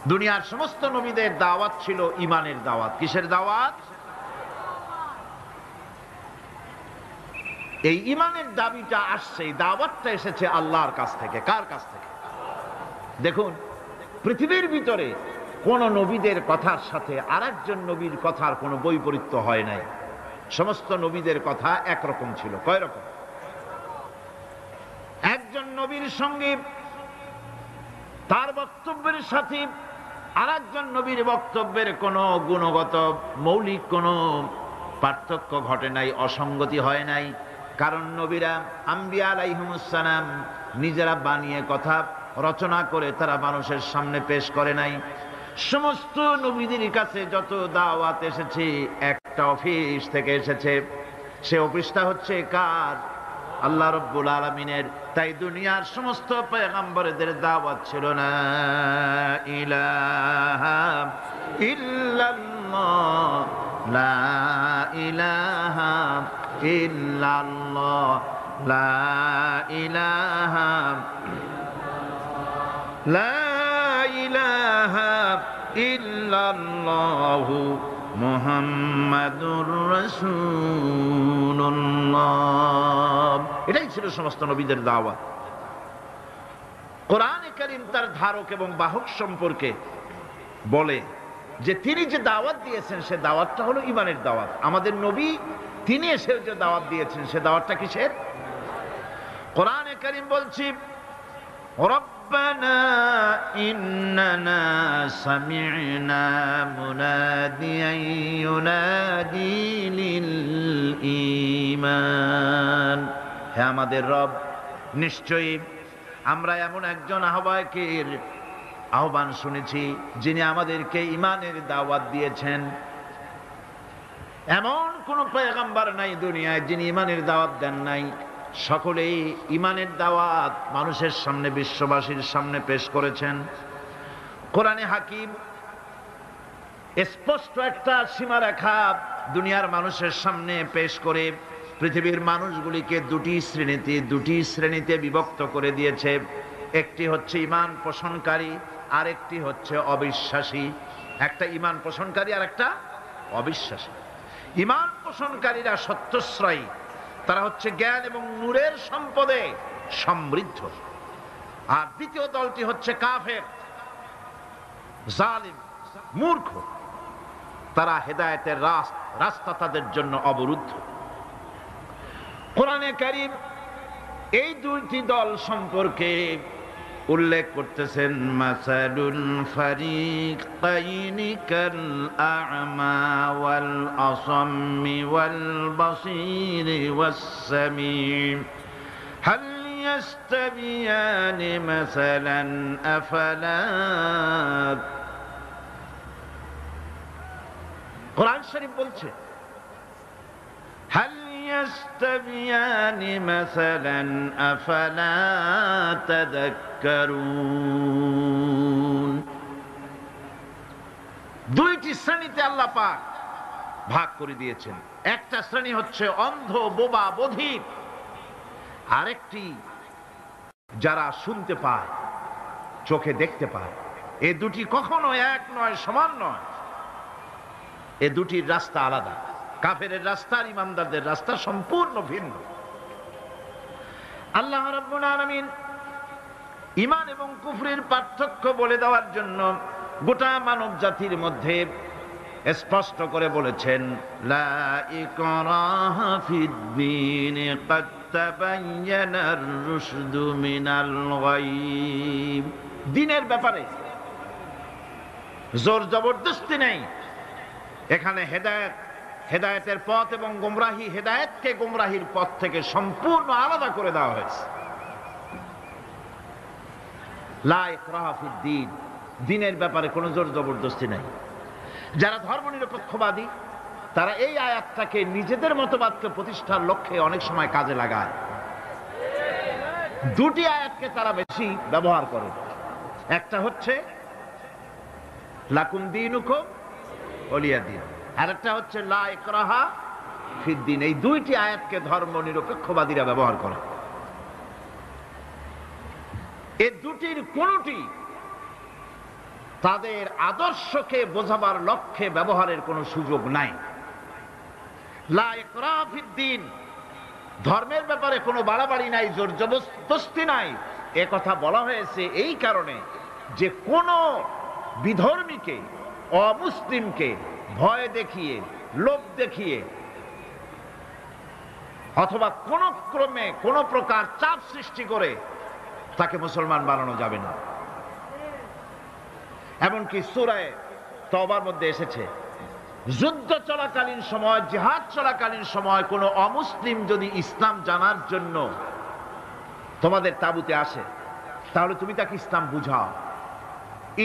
দুনিয়ার সমস্ত নবীদের দাওয়াত ছিল ইমানের দাওয়াত। কিসের দাওয়াত? এই ইমানের দাবিটা আসছে, দাওয়াতটা এসেছে আল্লাহর কাছ থেকে। কার কাছ থেকে? দেখুন, পৃথিবীর ভিতরে কোন নবীদের কথার সাথে আরেকজন নবীর কথার কোনো বৈপরীত্য হয় নাই। সমস্ত নবীদের কথা একরকম ছিল। কয় রকম? একজন নবীর সঙ্গে তার বক্তব্যের সাথে আরেকজন নবীর বক্তব্যের কোনো গুণগত মৌলিক কোনো পার্থক্য ঘটে নাই, অসঙ্গতি হয় নাই। কারণ নবীরা আম্বিয়া আলাইহিমুস সালাম নিজেরা বানিয়ে কথা রচনা করে তারা মানুষের সামনে পেশ করে নাই। সমস্ত নবীদের কাছে যত দাওয়াত এসেছে একটা অফিস থেকে এসেছে। সে অফিসটা হচ্ছে কার? আল্লাহ রাব্বুল আলামিনের। তাই দুনিয়ার সমস্ত পয়গম্বরদের দাওয়াত ছিল না ইলাহা ইল্লাল্লাহ, লা ইলাহা ইল্লাল্লাহ, লা ইলাহা, লা ইলাহা ইল্লাল্লাহু মুহাম্মাদুর রাসূলুল্লাহ। এটাই ছিল সমস্ত নবীদের দাওয়াত। কোরআনে কারীম তার ধারক এবং বাহক সম্পর্কে বলে যে তিনি যে দাওয়াত দিয়েছেন সে দাওয়াতটা হলো ঈমানের দাওয়াত। আমাদের নবী তিনি এসে যে দাওয়াত দিয়েছেন সে দাওয়াতটা কিসের? কোরআনে কারীম বলছি, রব্বানা ইন্নানা সামি'না মুনাদিয়ান ইউনাদি লিল ঈমান। হে আমাদের রব, নিশ্চয়ই আমরা এমন একজন আহ্বায়কের আহ্বান শুনেছি যিনি আমাদেরকে ঈমানের দাওয়াত দিয়েছেন। এমন কোন পয়গম্বর নাই দুনিয়ায় যিনি ঈমানের দাওয়াত দেন নাই। সকলেই ঈমানের দাওয়াত মানুষের সামনে, বিশ্ববাসীর সামনে পেশ করেছেন। কোরআনে হাকিম স্পষ্ট একটা সীমারেখা দুনিয়ার মানুষের সামনে পেশ করে পৃথিবীর মানুষগুলিকে দুটি শ্রেণীতে বিভক্ত করে দিয়েছে। একটি হচ্ছে ঈমান পোষণকারী, আরেকটি হচ্ছে অবিশ্বাসী। একটা ঈমান পোষণকারী আর একটা অবিশ্বাসী। ঈমান পোষণকারীরা সত্যশ্রয়ী, তারা হচ্ছে জ্ঞান এবং নূরের সম্পদে সমৃদ্ধ। আর দ্বিতীয় দলটি হচ্ছে কাফের, জালিম, মূর্খ। তারা হেদায়েতের রাস্তা তাদের জন্য অবরুদ্ধ। কোরআনে কারীম এই দুইটি দল সম্পর্কে উল্লেখ করতেছেন, মাসালুল ফারিকাইনি কাল আ'মা ওয়াল আসাম্মি ওয়াল বাসীরি ওয়াস সামিম হাল ইয়াস্তাবিয়ানি মাসালান আফালা। কোরআন শরীফ বলছে, হাল ইয়াস্তাবিয়ানি মাসালান আফালা তাযাক্কারুন। দুইটি শ্রেণীতে আল্লাহ পাক ভাগ করে দিয়েছেন। একটা শ্রেণী হচ্ছে অন্ধ, বোবা, বধির। আরেকটি যারা শুনতে পায়, চোখে দেখতে পায়। এই দুটি কখনো এক নয়, সমান নয়। এ দুটির রাস্তা আলাদা। কাফেরের রাস্তা আর ইমানদারদের রাস্তা সম্পূর্ণ ভিন্ন। আল্লাহ রাব্বুল আলামিন ঈমান এবং কুফরের পার্থক্য বলে দেওয়ার জন্য গোটা মানব জাতির মধ্যে স্পষ্ট করে বলেছেন, লা ইকরাহা ফিদ-দীন ক্বাদ তাবায়্যানার রুশদু মিনাল গাই। দ্বীনের ব্যাপারে জোর জবরদস্তি নেই। এখানে হেদায়েতের পথ এবং গোমরাহি, হেদায়েতকে গোমরাহির পথ থেকে সম্পূর্ণ আলাদা করে দেওয়া হয়েছে। লা ইকরাহা ফিদ-দীন, দ্বীনের ব্যাপারে কোনো জোর জবরদস্তি নেই। যারা ধর্মনিরপেক্ষবাদী তারা এই আয়াতটাকে নিজেদের মতবাদকে প্রতিষ্ঠার লক্ষ্যে অনেক সময় কাজে লাগায়। দুটি আয়াতকে তারা বেশি ব্যবহার করে। একটা হচ্ছে লাকুম দীনুকুম ওলিয়া দিন। আর একটা হচ্ছে লা ইকরাহা ফিদ্দিন। এই দুইটি আয়াতকে ধর্ম নিরপেক্ষবাদীরা ব্যবহার করে। এই দুটির কোনটি তাদের আদর্শকে বোঝাবার লক্ষ্যে ব্যবহারের কোনো সুযোগ নাই। লা ইকরাহা ফিদ্দিন, ধর্মের ব্যাপারে কোনো বাড়াবাড়ি নাই, জোর জবরদস্তি নাই। এ কথা বলা হয়েছে এই কারণে যে কোন বিধর্মীকে, অমুসলিমকে ভয় দেখিয়ে, লোভ দেখিয়ে অথবা কোন ক্রমে কোন প্রকার চাপ সৃষ্টি করে তাকে মুসলমান বানানো যাবে না। এমনকি সূরা তওবার মধ্যে এসেছে, যুদ্ধ চলাকালীন সময়, জিহাদ চলাকালীন সময় কোন অমুসলিম যদি ইসলাম জানার জন্য তোমাদের তাঁবুতে আসে, তাহলে তুমি তাকে ইসলাম বুঝাও।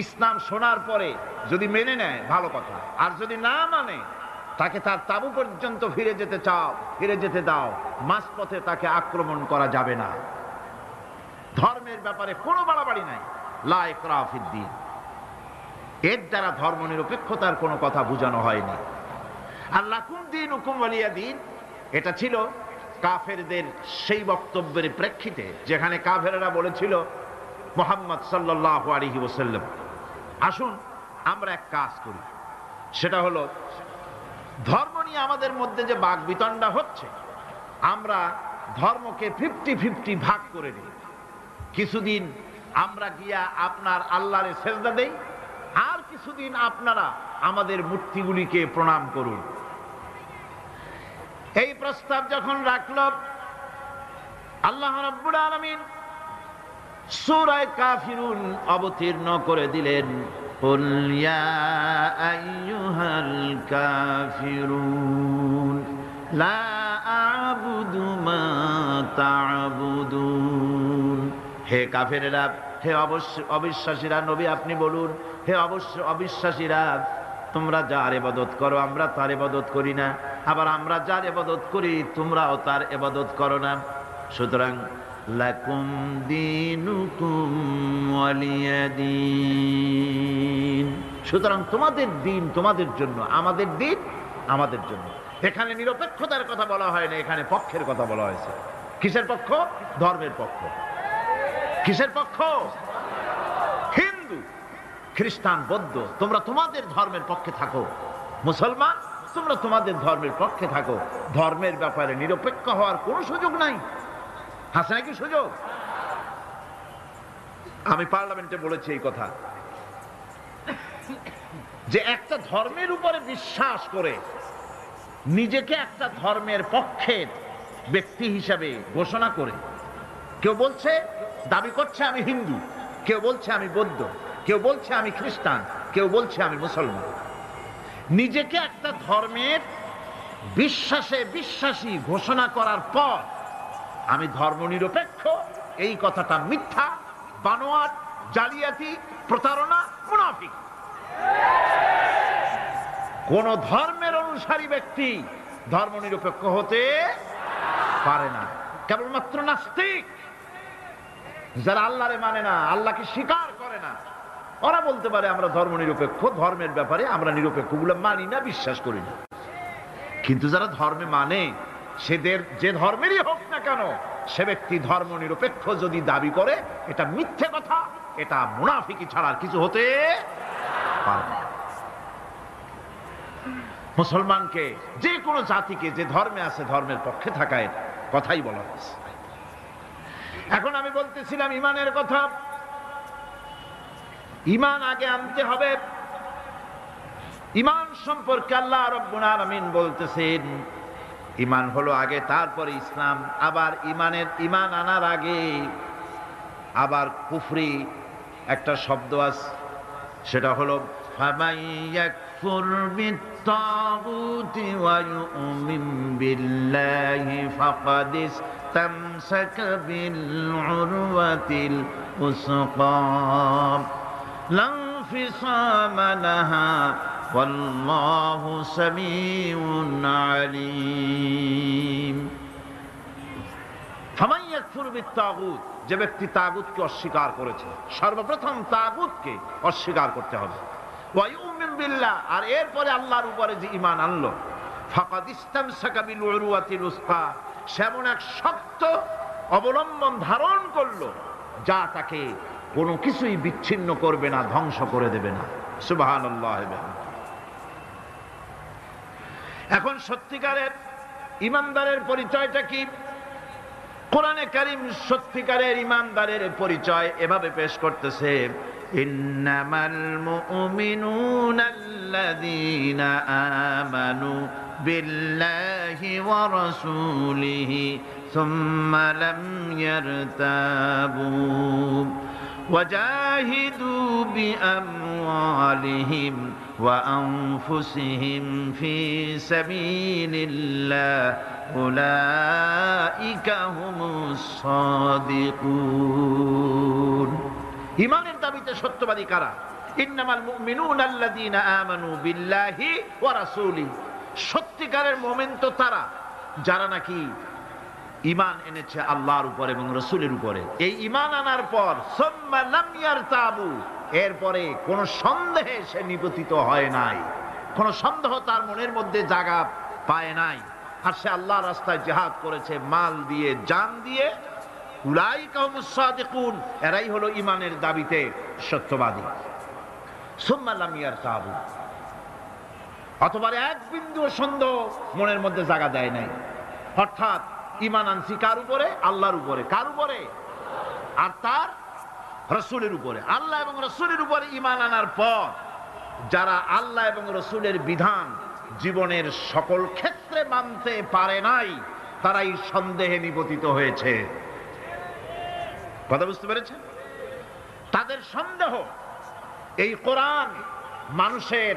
ইসলাম শোনার পরে যদি মেনে নেয় ভালো কথা, আর যদি না মানে তাকে তার তাঁবু পর্যন্ত ফিরে যেতে চাও, ফিরে যেতে দাও। মাঝপথে তাকে আক্রমণ করা যাবে না। ধর্মের ব্যাপারে কোনো বাড়াবাড়ি নাই। লা ইকরাহা ফিদ্দিন, এর দ্বারা ধর্ম নিরপেক্ষতার কোনো কথা বোঝানো হয়নি। আর লাকুম দীনুকুম ওয়ালিয়া দিন, এটা ছিল কাফেরদের সেই বক্তব্যের প্রেক্ষিতে যেখানে কাফেরেরা বলেছিল মুহাম্মদ সাল্লাল্লাহু আলাইহি ওয়াসাল্লাম, আসুন আমরা এক কাজ করি, সেটা হলো ধর্ম নিয়ে আমাদের মধ্যে যে বাকবিতণ্ডা হচ্ছে, আমরা ধর্মকে 50-50 ভাগ করে দিই। কিছুদিন আমরা গিয়া আপনার আল্লাহরে সেজদা দেই, আর কিছুদিন আপনারা আমাদের মূর্তিগুলিকে প্রণাম করুন। এই প্রস্তাব যখন রাখল, আল্লাহ রাব্বুল আলামিন সূরা কাফিরুন অবতীর্ণ করে দিলেন, কুল ইয়া আইয়ুহাল কাফিরুন লা আ'বুদু মা তা'বুদুন। হে কাফেরেরা, হে অবিশ্বাসীরা, নবী আপনি বলুন, হে অবিশ্বাসীরা, তোমরা যার ইবাদত করো আমরা তার ইবাদত করি না, আবার আমরা যার ইবাদত করি তোমরাও তার ইবাদত করো না। সুতরাং লাকুম দীনুকুম ওয়ালিয়া দীন, সুতরাং তোমাদের দিন তোমাদের জন্য, আমাদের দিন আমাদের জন্য। এখানে নিরপেক্ষতার কথা বলা হয় না, এখানে পক্ষের কথা বলা হয়েছে। কিসের পক্ষ? ধর্মের পক্ষ। কিসের পক্ষ? হিন্দু, খ্রিস্টান, বৌদ্ধ, তোমরা তোমাদের ধর্মের পক্ষে থাকো। মুসলমান, তোমরা তোমাদের ধর্মের পক্ষে থাকো। ধর্মের ব্যাপারে নিরপেক্ষ হওয়ার কোনো সুযোগ নাই। আছে নাকি সুযোগ? আমি পার্লামেন্টে বলেছি এই কথা, যে একটা ধর্মের উপরে বিশ্বাস করে নিজেকে একটা ধর্মের পক্ষের ব্যক্তি হিসাবে ঘোষণা করে কেউ বলছে, দাবি করছে আমি হিন্দু, কেউ বলছে আমি বৌদ্ধ, কেউ বলছে আমি খ্রিস্টান, কেউ বলছে আমি মুসলমান। নিজেকে একটা ধর্মের বিশ্বাসী ঘোষণা করার পর আমি ধর্মনিরপেক্ষ, এই কথাটা মিথ্যা, বানোয়াট, জালিয়াতি, প্রতারণা, মুনাফিক। কোন ধর্মের অনুসারী ব্যক্তি ধর্মনিরপেক্ষ হতে পারে না। কেবলমাত্র নাস্তিক, যারা আল্লাহরে মানে না, আল্লাহকে স্বীকার করে না, ওরা বলতে পারে আমরা ধর্মনিরপেক্ষ, ধর্মের ব্যাপারে আমরা নিরপেক্ষ, গুলো মানি না, বিশ্বাস করি না। কিন্তু যারা ধর্মে মানে, সেদের যে ধর্মেরই হোক না কেন, সে ব্যক্তি ধর্মনিরপেক্ষ যদি দাবি করে, এটা মিথ্যে কথা, এটা মুনাফিকি ছাড়া আর কিছু হতে পারে না। মুসলমানকে, যে কোনো জাতিকে যে ধর্মে আছে ধর্মের পক্ষে থাকায় কথাই বলা হয়েছে। এখন আমি বলতেছিলাম ইমানের কথা। ইমান আগে আনতে হবে। ইমান সম্পর্কে আল্লাহ রাব্বুল আলামিন বলতেছেন, ইমান হলো আগে, তারপরে ইসলাম। আবার ইমান আনার আগে আবার কুফরি একটা শব্দ আছে, সেটা হলো ফামান ইয়াকফুর বিত্তাগুতি ওয়া ইউমিন বিল্লাহি ফাকাদ ইসতামসাকা বিল উরওয়াতিল উসকা লা ইনফিসামা লাহা ওয়াল্লাহু সামিউন আলীম। ফামান ইয়াকফুর বিত্তাগুত, যে ব্যক্তি তাগুতকে অস্বীকার করেছে, সর্বপ্রথম তাগুতকে অস্বীকার করতে হবে। ওয়া ইউমিন বিল্লাহ, আর এরপরে আল্লাহর উপরে যে ঈমান আনলো, ফাকাদ ইসতামসাকা বিল উরওয়াতিল উসকা, সেমন এক শক্ত অবলম্বন ধারণ করলো যা তাকে কোনো কিছুই বিচ্ছিন্ন করবে না, ধ্বংস করে দেবে না। সুবহানাল্লাহ। এখন সত্যিকারের ঈমানদারের পরিচয়টা কি? কোরআনে কারীম সত্যিকারের ঈমানদারের পরিচয় এভাবে পেশ করতেছে, ইন্নামাল মুমিনুনা আল্লাযীনা আমানু বিল্লাহি ওয়া রাসূলিহি সুম্মা লাম ইয়ারতাবু وجاهدوا بأموالهم وأنفسهم في سبيل الله أولئك هم الصادقون। ঈমানের দাবিতে সত্যবাদী কারা? ইন্নামাল মুমিনুনা আল্লাযীনা আমানু বিল্লাহি ওয়া রাসূলিহি, সত্যিকারের মুমিন তো তারা যারা নাকি ঈমান এনেছে আল্লাহর উপর এবং রাসূলের উপরে। এই ঈমান আনার পর সুম্মা লাম ইয়ারতাবু, এরপরে কোন সন্দেহে সে নিপতিত হয় নাই, কোন সন্দেহ তার মনের মধ্যে জায়গা পায় নাই, আর সে আল্লাহর রাস্তায় জিহাদ করেছে মাল দিয়ে, জান দিয়ে। উলাইকা হুমুস সাদিকুন, এরাই হলো ঈমানের দাবিতে সত্যবাদী। সুম্মা লাম ইয়ারতাবু, অথবা এক বিন্দু সন্দেহ মনের মধ্যে জায়গা দেয় নাই, অর্থাৎ ঈমান আনছি কার উপরে? আল্লাহর উপরে। কার উপরে? আর তার রাসূলের উপরে। আল্লাহ এবং রাসূলের উপরে ঈমান আনার পর যারা আল্লাহ এবং রাসূলের বিধান জীবনের সকল ক্ষেত্রে মানতে পারে নাই, তারাই সন্দেহে নিপতিত হয়েছে। কথা বুঝতে পেরেছেন? তাদের সন্দেহ এই কোরআন মানুষের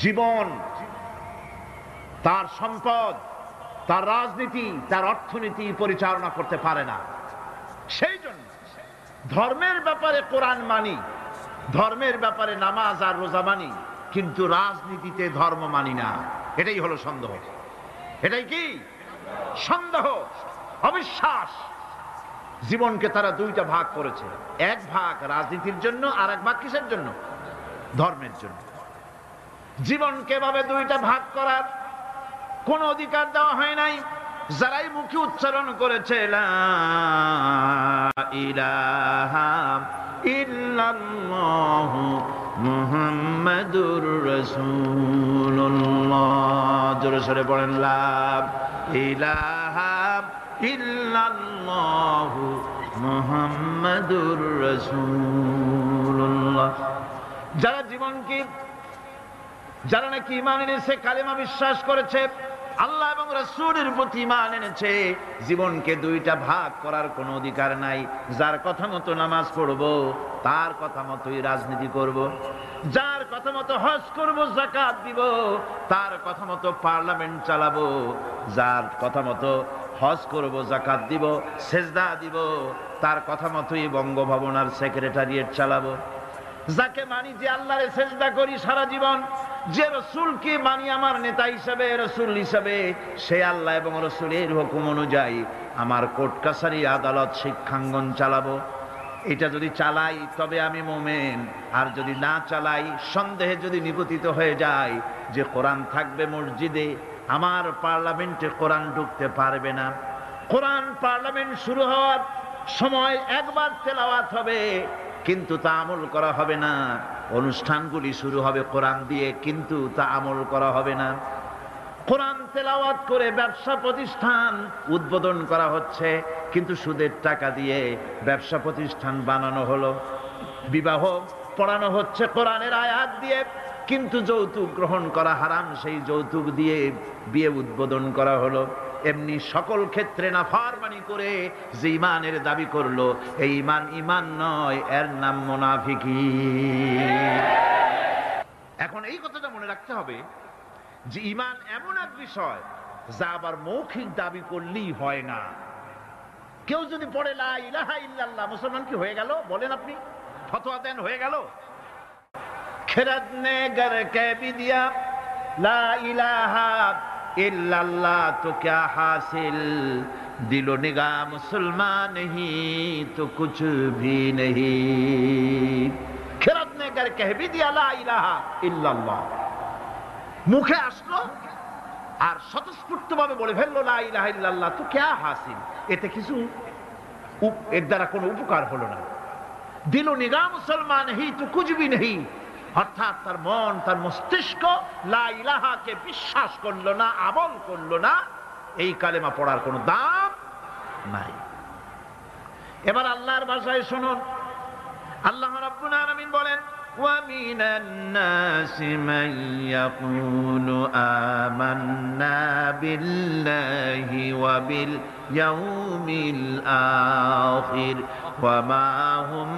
জীবন, তার সম্পদ, তার রাজনীতি, তার অর্থনীতি পরিচালনা করতে পারে না। সেই জন্য ধর্মের ব্যাপারে কোরআন মানি, ধর্মের ব্যাপারে নামাজ আর রোজা মানি, কিন্তু রাজনীতিতে ধর্ম মানি না। এটাই হলো সন্দেহ। এটাই কি? সন্দেহ, অবিশ্বাস। জীবনকে তারা দুইটা ভাগ করেছে, এক ভাগ রাজনীতির জন্য, আর এক ভাগ কিসের জন্য? ধর্মের জন্য। জীবনকে ভাবে দুইটা ভাগ করার কোন অধিকার দেওয়া হয় নাই। যারাই মুখে উচ্চারণ করেছে লা ইলাহা ইল্লাল্লাহু মুহাম্মাদুর রাসূলুল্লাহ, জোরে সোরে পড়েন লা ইলাহা ইল্লাল্লাহু মুহাম্মাদুর রাসূলুল্লাহ। যারা জীবনকে, যারা নাকি ঈমান এনেছে, কালেমা বিশ্বাস করেছে, আল্লাহ এবং রাসূলের প্রতি ঈমান এনেছে, জীবনকে দুইটা ভাগ করার কোনো অধিকার নাই। যার কথা মতো নামাজ পড়ব, তার কথা মতোই রাজনীতি করব। যার কথা মতো হজ করব, যাকাত দিব, তার কথা মতো পার্লামেন্ট চালাবো। যার কথা মতো হজ করব, যাকাত দিব, সেজদা দিব, তার কথা মতোই বঙ্গভবন আর সেক্রেটারিয়েট চালাবো। যাকে মানি, যে আল্লাহরে সেজদা করি সারা জীবন, যে রাসূলকে মানি আমার নেতা হিসেবে, রাসূল হিসেবে, সে আল্লাহ এবং রাসূলের হুকুম অনুযায়ী আমার কোর্ট কাছারি, আদালত, শিক্ষাঙ্গন চালাবো। এটা যদি চালাই তবে আমি মুমিন, আর যদি না চালাই, সন্দেহে যদি নিপতিত হয়ে যায় যে কোরআন থাকবে মসজিদে, আমার পার্লামেন্টে কোরআন ঢুকতে পারবে না। কোরআন পার্লামেন্ট শুরু হওয়ার সময় একবার তেলাওয়াত হবে, কিন্তু তা আমল করা হবে না। অনুষ্ঠানগুলি শুরু হবে কোরআন দিয়ে, কিন্তু তা আমল করা হবে না। কোরআন তেলাওয়াত করে ব্যবসা প্রতিষ্ঠান উদ্বোধন করা হচ্ছে, কিন্তু সুদের টাকা দিয়ে ব্যবসা প্রতিষ্ঠান বানানো হলো। বিবাহ পড়ানো হচ্ছে কোরআনের আয়াত দিয়ে, কিন্তু যৌতুক গ্রহণ করা হারাম, সেই যৌতুক দিয়ে বিয়ে উদ্বোধন করা হলো। এমনি সকল ক্ষেত্রে নাফরমানি করে যে ঈমানের দাবি করলো, এই ঈমান ঈমান নয়, এর নাম মুনাফিকি। এখন এই কথাটা মনে রাখতে হবে যে ঈমান এমন এক বিষয় যা আবার মৌখিক দাবি করলেই হয় না। কেউ যদি পড়ে লা ইলাহা ইল্লাল্লাহ, মুসলমান কি হয়ে গেল? বলেন আপনি, ফতোয়া দেন হয়ে গেল? খেরাত নে গর কে বি দিয়া লা ইলাহা इल्लल्लाह तो क्या हासिल, दिलो निगाह मुसलमान नहीं तो कुछ भी नहीं। खिरत ने अगर कह भी दिया ला इलाहा इल्लल्लाह, मुखे আসলো আর স্বতঃস্ফূর্তভাবে বলে ফেললো লা ইলাহা ইল্লাল্লাহ, তো क्या हासिल, এতে কিছু এর দ্বারা কোনো উপকার হলো না। দিলো নিগাহ মুসলমান হি তো কুছ ভি নেহি, অর্থাৎ তার মন তার মস্তিষ্ক লা ইলাহাকে বিশ্বাস করলো না, আমল করলো না, এই কালেমা পড়ার কোনো দাম নাই। এবার আল্লাহর ভাষায় শুনুন, আল্লাহ রাব্বুল আলামিন বলেন وَمِنَ النَّاسِ مَن يَقُولُ آمَنَّا بِاللَّهِ وَبِالْيَوْمِ الْآخِرِ وَمَا هُمْ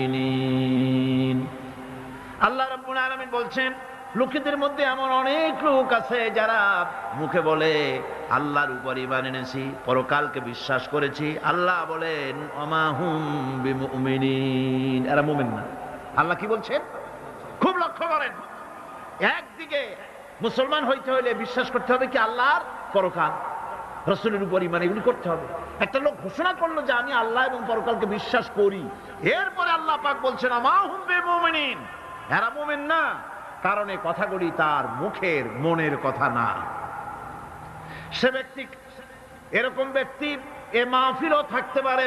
بِمُؤْمِنِينَ। আল্লাহ রাব্বুল আলামিন বলছেন, লোকেদের মধ্যে এমন অনেক লোক আছে যারা মুখে বলে আল্লাহর উপর ঈমান এনেছি, পরকালকে বিশ্বাস করেছি। আল্লাহ বলেন ওমা হুম বিমুমিনিন, এরা মুমিন না। আল্লাহ কি বলছেন খুব লক্ষ্য করেন। একদিকে মুসলমান হইতে হলে বিশ্বাস করতে হবে কি আল্লাহর পরকাল, রাসূলের উপর ঈমান, এগুলি করতে হবে। একটা লোক ঘোষণা করলো যে আমি আল্লাহ এবং পরকালকে বিশ্বাস করি, এরপরে আল্লাহ পাক বলছেন ওমা হুম বিমুমিনিন, এরা মুমিন না, কারণ এই কথাগুলি তার মুখের মনের কথা না। সে ব্যক্তি, এরকম ব্যক্তি এ মাহফিলও থাকতে পারে,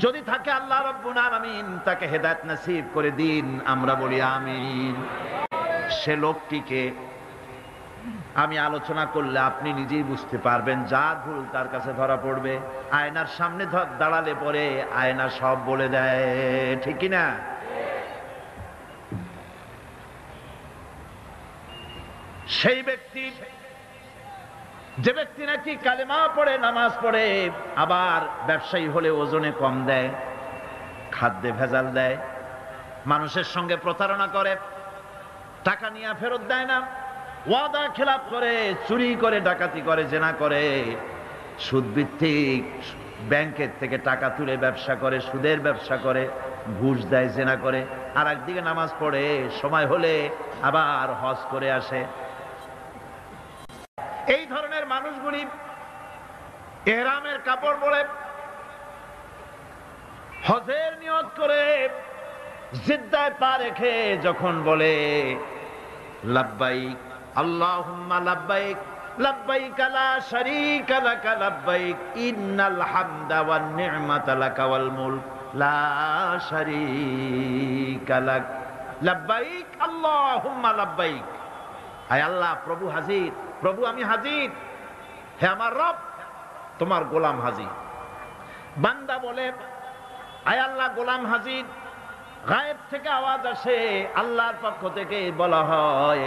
যদি থাকে আল্লাহ রাব্বুল আলামিন তাকে হেদায়েত নসিব করে দিন, আমরা বলি আমিন। সে লোকটিকে আমি আলোচনা করলে আপনি নিজেই বুঝতে পারবেন, যা ভুল তার কাছে ধরা পড়বে। আয়নার সামনে দাঁড়ালে পরে আয়না সব বলে দেয়, ঠিক কি না? সেই ব্যক্তি, যে ব্যক্তি নাকি কালেমা পড়ে, নামাজ পড়ে, আবার ব্যবসায়ী হলে ওজনে কম দেয়, খাদ্যে ভেজাল দেয়, মানুষের সঙ্গে প্রতারণা করে, টাকা নিয়ে ফেরত দেয় না, ওয়াদা খেলাপ করে, চুরি করে, ডাকাতি করে, জেনা করে, সুদভিত্তিক ব্যাংকের থেকে টাকা তুলে ব্যবসা করে, সুদের ব্যবসা করে, ঘুষ দেয়, জেনা করে, আর একদিকে নামাজ পড়ে, সময় হলে আবার হজ করে আসে। এই ধরনের মানুষগুলি ইহরামের কাপড় পরে, হজের নিয়ত করে, জিদ্দায় পা রেখে যখন বলে লাব্বাইক আল্লাহুম্মা লাব্বাইক লাব্বাইক লা শারীকা লাক লাব্বাইক ইন্নাল হামদা ওয়ান নি'মাতা লাকা ওয়াল মুলক লা শারীকা লাক লাব্বাইক আল্লাহুম্মা লাব্বাইক, আয় আল্লাহ, প্রভু হাজির, প্রভু আমি হাজির, হে আমার রব তোমার গোলাম হাজির। বান্দা বলে আয় আল্লাহ গোলাম হাজির, গায়েব থেকে আওয়াজ আসে, আল্লাহর পক্ষ থেকে বলা হয়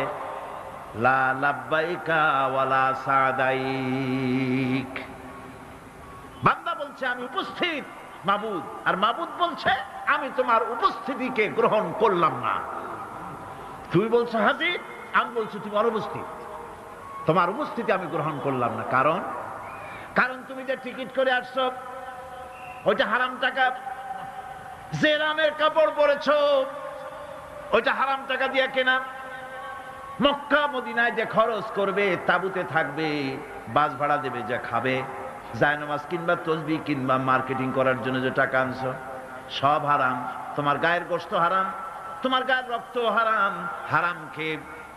লা লাব্বাইকা ওয়ালা সাদাইক। বান্দা বলছে আমি উপস্থিত মাবুদ, আর মাবুদ বলছে আমি তোমার উপস্থিতিকে গ্রহণ করলাম না। তুই বলছো হাজির, আমি বলছি তুমি অনুপস্থিত, তোমার উপস্থিতি আমি গ্রহণ করলাম না। কারণ তুমি যে টিকিট করে আসছো ওইটা হারাম টাকা, যে রামের কাপড় পরেছ ওইটা হারাম টাকা দিয়ে কেনা, মক্কা মদিনায় যে খরচ করবে, তাবুতে থাকবে, বাস ভাড়া দেবে, যা খাবে, জায়নামাজ কিনবা, তসবিহ কিনবা, মার্কেটিং করার জন্য যে টাকা আনছো, সব হারাম। তোমার গায়ের গোশত হারাম, তোমার গায়ের রক্ত হারাম, হারাম খেয়ে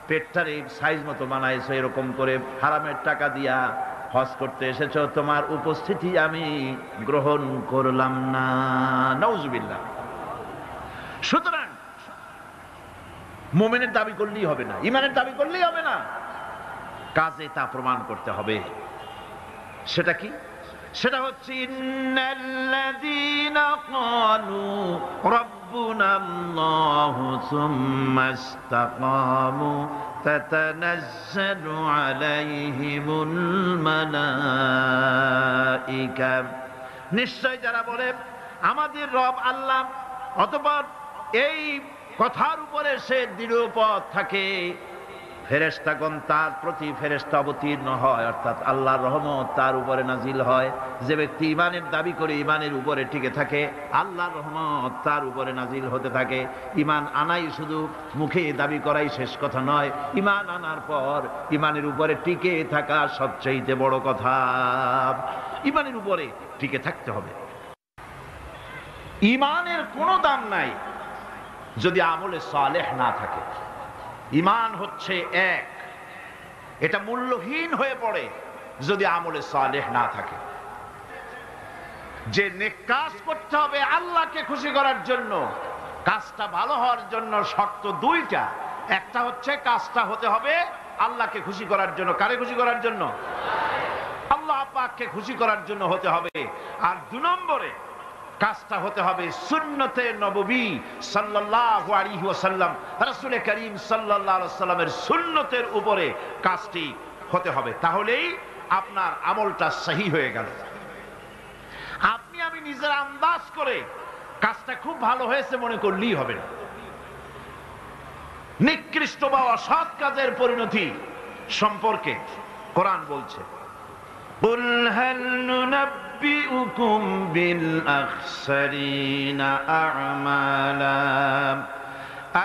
পেটটারে সাইজ মতো বানাইছো, এরকম করে হারামের টাকা দিয়া হজ করতে এসেছো, তোমার উপস্থিতি আমি গ্রহণ করলাম না। নাউজুবিল্লাহ। সুতরাং মুমিনের দাবি করলেই হবে না, ঈমানের দাবি করলেই হবে না, কাজে তা প্রমাণ করতে হবে। সেটা কি? সেটা হচ্ছে ইন্নাল্লাযীনা ক্বালু রাব্বুনাল্লাহু সুম্মা ইসতাকামু তাতানাজ্জালু আলাইহিমুল মালাইকা। নিশ্চয় যারা বলে আমাদের রব আল্লাহ, অতঃপর এই কথার উপরে সে দৃঢ়পথ থাকে, ফেরেশতাগণ তার প্রতি ফেরেশতা অবতীর্ণ হয়, অর্থাৎ আল্লাহর রহমত তার উপরে নাজিল হয়। যে ব্যক্তি ঈমানের দাবি করে ঈমানের উপরে টিকে থাকে, আল্লাহর রহমত তার উপরে নাজিল হতে থাকে। ঈমান আনাই শুধু মুখে দাবি করাই শেষ কথা নয়, ঈমান আনার পর ঈমানের উপরে টিকে থাকা সবচেয়ে বড় কথা। ঈমানের উপরে টিকে থাকতে হবে। ঈমানের কোনো দাম নাই যদি আমলে সালেহ না থাকে। ঈমান হচ্ছে এক, এটা মূল্যহীন হয়ে পড়ে যদি আমলে সালেহ না থাকে। যে নেক কাজ করতে হবে আল্লাহকে খুশি করার জন্য, কাজটা ভালো হওয়ার জন্য শর্ত দুইটা। একটা হচ্ছে কাজটা হতে হবে আল্লাহকে খুশি করার জন্য। কারে খুশি করার জন্য? আল্লাহ পাককে খুশি করার জন্য হতে হবে। আর 2 নম্বরে কাজটা হতে হবে সুন্নতে নববী সাল্লাল্লাহু আলাইহি ওয়াসাল্লাম, রাসূল করিম সাল্লাল্লাহু আলাইহি ওয়াসাল্লামের সুন্নতের উপরে কাজটি হতে হবে। তাহলেই আপনার আমলটা সহি হয়ে গেল। আপনি আমি নিজের আন্দাজ করে কাজটা খুব ভালো হয়েছে মনে করলেই হবে না। নিকৃষ্ট বা অসৎ কাজের পরিণতি সম্পর্কে কোরআন বলছে, কুল হাল নুনাব্বিউকুম বিল আখসারিনা আ'মালা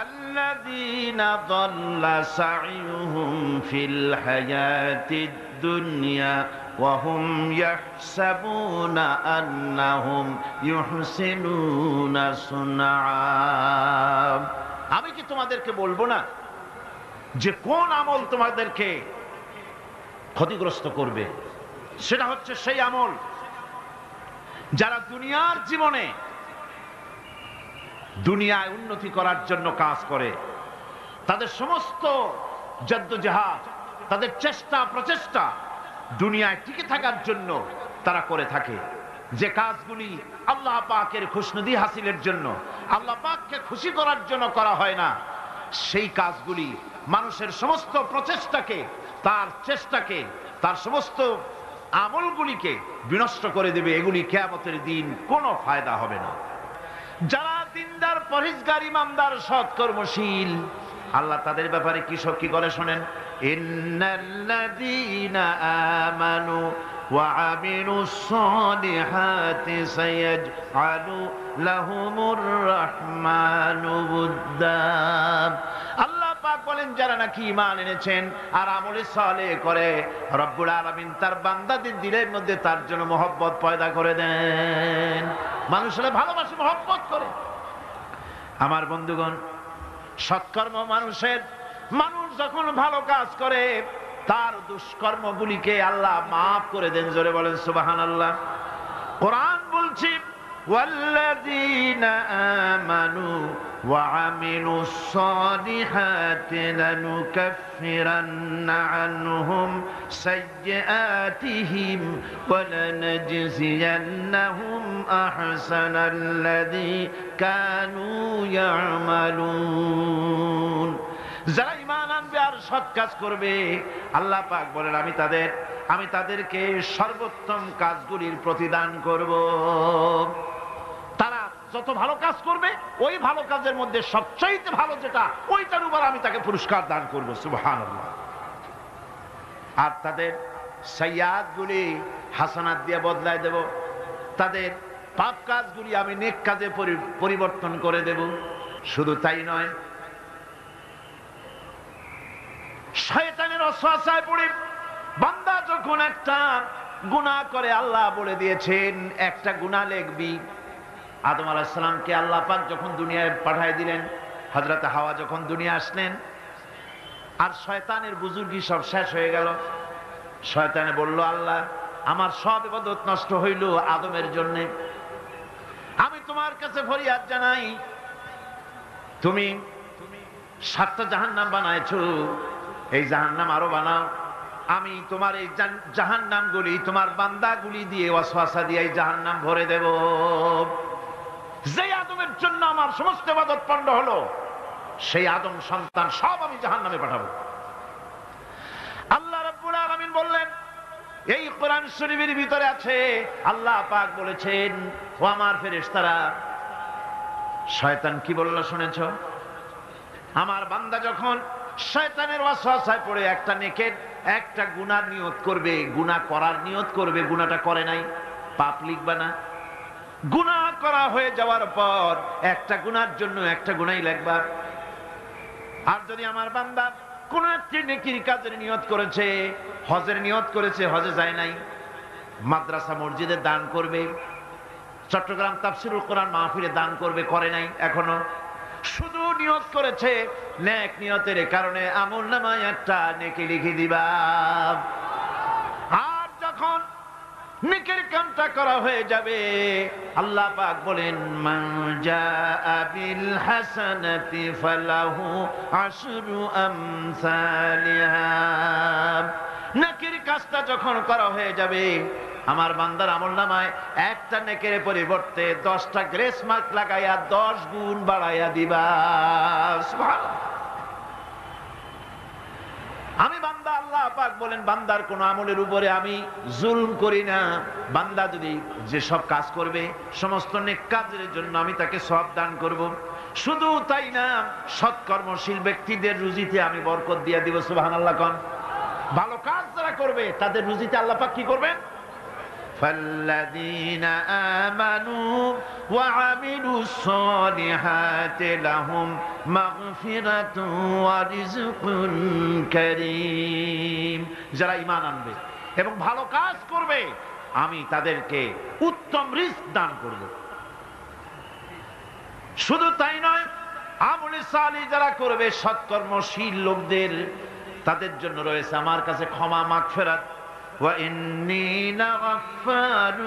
আল্লাযীনা দাল্লা সা'য়ুহুম ফিল হায়াতিদ দুনিয়া ওয়া হুম ইয়াহসাবুনা আন্নাহুম ইউহসিনুনা সুনআ। আমি কি তোমাদেরকে বলবো না যে কোন আমল তোমাদেরকে ক্ষতিগ্রস্ত করবে? সেটা হচ্ছে সেই আমল যারা দুনিয়ার জীবনে দুনিয়ায় উন্নতি করার জন্য কাজ করে, তাদের সমস্ত জদ্দোজাহাদ, তাদের চেষ্টা প্রচেষ্টা দুনিয়ায় টিকে থাকার জন্য তারা করে থাকে। যে কাজগুলি আল্লাহ পাকের খুশনুদি হাসিলের জন্য, আল্লাহ পাককে খুশি করার জন্য করা হয় না, সেই কাজগুলি মানুষের সমস্ত প্রচেষ্টাকে, তার চেষ্টাকে, তার সমস্ত আমলগুলিকে বিনষ্ট করে দেবে। এগুলি কিয়ামতের দিন কোনো ফায়দা হবে না। যারা দিনদার, পরহেজগার, ইমানদার, সৎ কর্মশীল, আল্লাহ তাদের ব্যাপারে কি করে শোনেন, ইন্নাল্লাযীনা আমানু ওয়া আমিলুস সালিহাতি সায়াজআলু লাহুমুর রাহমানু উদ্দা। আল্লাহ পাক বলেন যারা নাকি ঈমান এনেছেন আর আমলে সালেহ করে, রব্বুল আলামিন তার বান্দাদের দিলের মধ্যে তার জন্য মহব্বত পয়দা করে দেন। মানুষেরা ভালোবাসে, মহব্বত করে। আমার বন্ধুগণ, সৎকর্ম মানুষ যখন ভালো কাজ করে তার দুষ্কর্মগুলিকে আল্লাহ মাফ করে দেন। জোরে বলেন সুবহানাল্লাহ। কোরআন বলছে, ওয়াল্লাযীনা আমানু ওয়া আমিলুস সালিহাতি লানুকাফফিরান্না আনহুম সাইয়্যাতিহিম ওয়া লানাজজিয়ান্নাহুম আহসানাল্লাযী কানু ইয়ামালুন। যারা ঈমান আনবে আর সৎ কাজ করবে, আল্লাহ পাক বলেন আমি তাদেরকে সর্বোত্তম কাজগুলির প্রতিদান করব। তারা যত ভালো কাজ করবে ওই ভালো কাজের মধ্যে সবচাইতে ভালো যেটা, ওইটার উপর আমি তাকে পুরস্কার দান করব। সুবহানাল্লাহ। আর তাদের সাইয়্যাতগুলি হাসানাত দিয়ে বদলায় দেব, তাদের পাপ কাজগুলি আমি নেক কাজে পরিবর্তন করে দেব। শুধু তাই নয়, শয়তানের ওয়াসওয়াসায় পড়ে বান্দা যখন একটা গুনাহ করে, আল্লাহ বলে দিয়েছেন একটা গুনাহ লিখবি। আদম আলাইহিস সালামকে আল্লাহ পাক যখন দুনিয়ায় পাঠিয়ে দিলেন, হযরত হাওয়া যখন দুনিয়া আসলেন, আর শয়তানের বুজুর্গি সব শেষ হয়ে গেল। শয়তানে বলল, আল্লাহ আমার সব ইবাদত নষ্ট হইল আদমের জন্য। আমি তোমার কাছে ফরিয়াদ জানাই, তুমি 7টা জাহান্নাম বানাইছো, এই জাহান্নাম আরো বানাও। আমি তোমার এই জাহান্নামগুলি তোমার বান্দাগুলি দিয়ে ওয়াসওয়াসা দিয়ে এই জাহান্নাম ভরে দেব। যে আদমের জন্য আমার সমস্ত ইবাদত পণ্ড হলো, সেই আদম সন্তান সব আমি জাহান্নামে পাঠাবো। আল্লাহ রাব্বুল আলামিন বললেন, এই কোরআন শরীফের ভিতরে আছে, আল্লাহ পাক বলেছেন, ও আমার ফেরেশতারা, শয়তান কি বলল শুনেছো? আমার বান্দা যখন শয়তানের ওয়াসওয়াসায় পড়ে একটা গুনার নিয়ত করবে, গুনাহ করার নিয়ত করবে, গুনাহটা করে নাই, পাপ লিখবা না। গুনাহ করা হয়ে যাওয়ার পর একটা গুনার জন্য একটা গুনাহই লিখবা। আর যদি আমার বান্দা কোন একটি নেকির কাজের নিয়ত করেছে, হজের নিয়ত করেছে, হজে যায় নাই, মাদ্রাসা মসজিদে দান করবে, চট্টগ্রাম তাফসীরুল কোরআন মাহফিলে দান করবে, করে নাই এখনো, শুধু নিয়ত করেছে, নেক নিয়তের কারণে আমলনামায় একটা নেকি লিখে দিবা। আর যখন নেকের কামটা করা হয়ে যাবে, আল্লাহ পাক বলেন মান জাআ বিল হাসানাতি ফালাহু আশরু আমসালিহা। নেকের কাজটা যখন করা হয়ে যাবে, আমার বান্দার আমলনামায় একটা নেকের পরিবর্তে 10টা গ্রেস মার্ক লাগাইয়া 10 গুণ বাড়াইয়া দিবা। সুবহানাল্লাহ। আমি বান্দা, আল্লাহ পাক বলেন বান্দার কোন আমলের উপরে আমি জুলম করি না। বান্দা যদি যে সব কাজ করবে, সমস্ত নেক কাজের জন্য আমি তাকে সওয়াব দান করব। শুধু তাই না, সৎকর্মশীল ব্যক্তিদের রুজিতে আমি বরকত দিয়ে দিব। সুবহানাল্লাহ কোন। ভালো কাজ যারা করবে তাদের রুজিতে আল্লাহ পাক কি করবেন? فالذين آمنوا وعملوا الصالحات لهم مغفرة ورزق كريم। যারা ঈমান আনবে এবং ভালো কাজ করবে, আমি তাদেরকে উত্তম রিজক দান করব। শুধু তাই নয়, আমলে সালিহ যারা করবে, সৎকর্মশীল লোকদের, তাদের জন্য রয়েছে আমার কাছে ক্ষমা, মাগফিরাত। وَإِنِّي لَغَفَّارٌ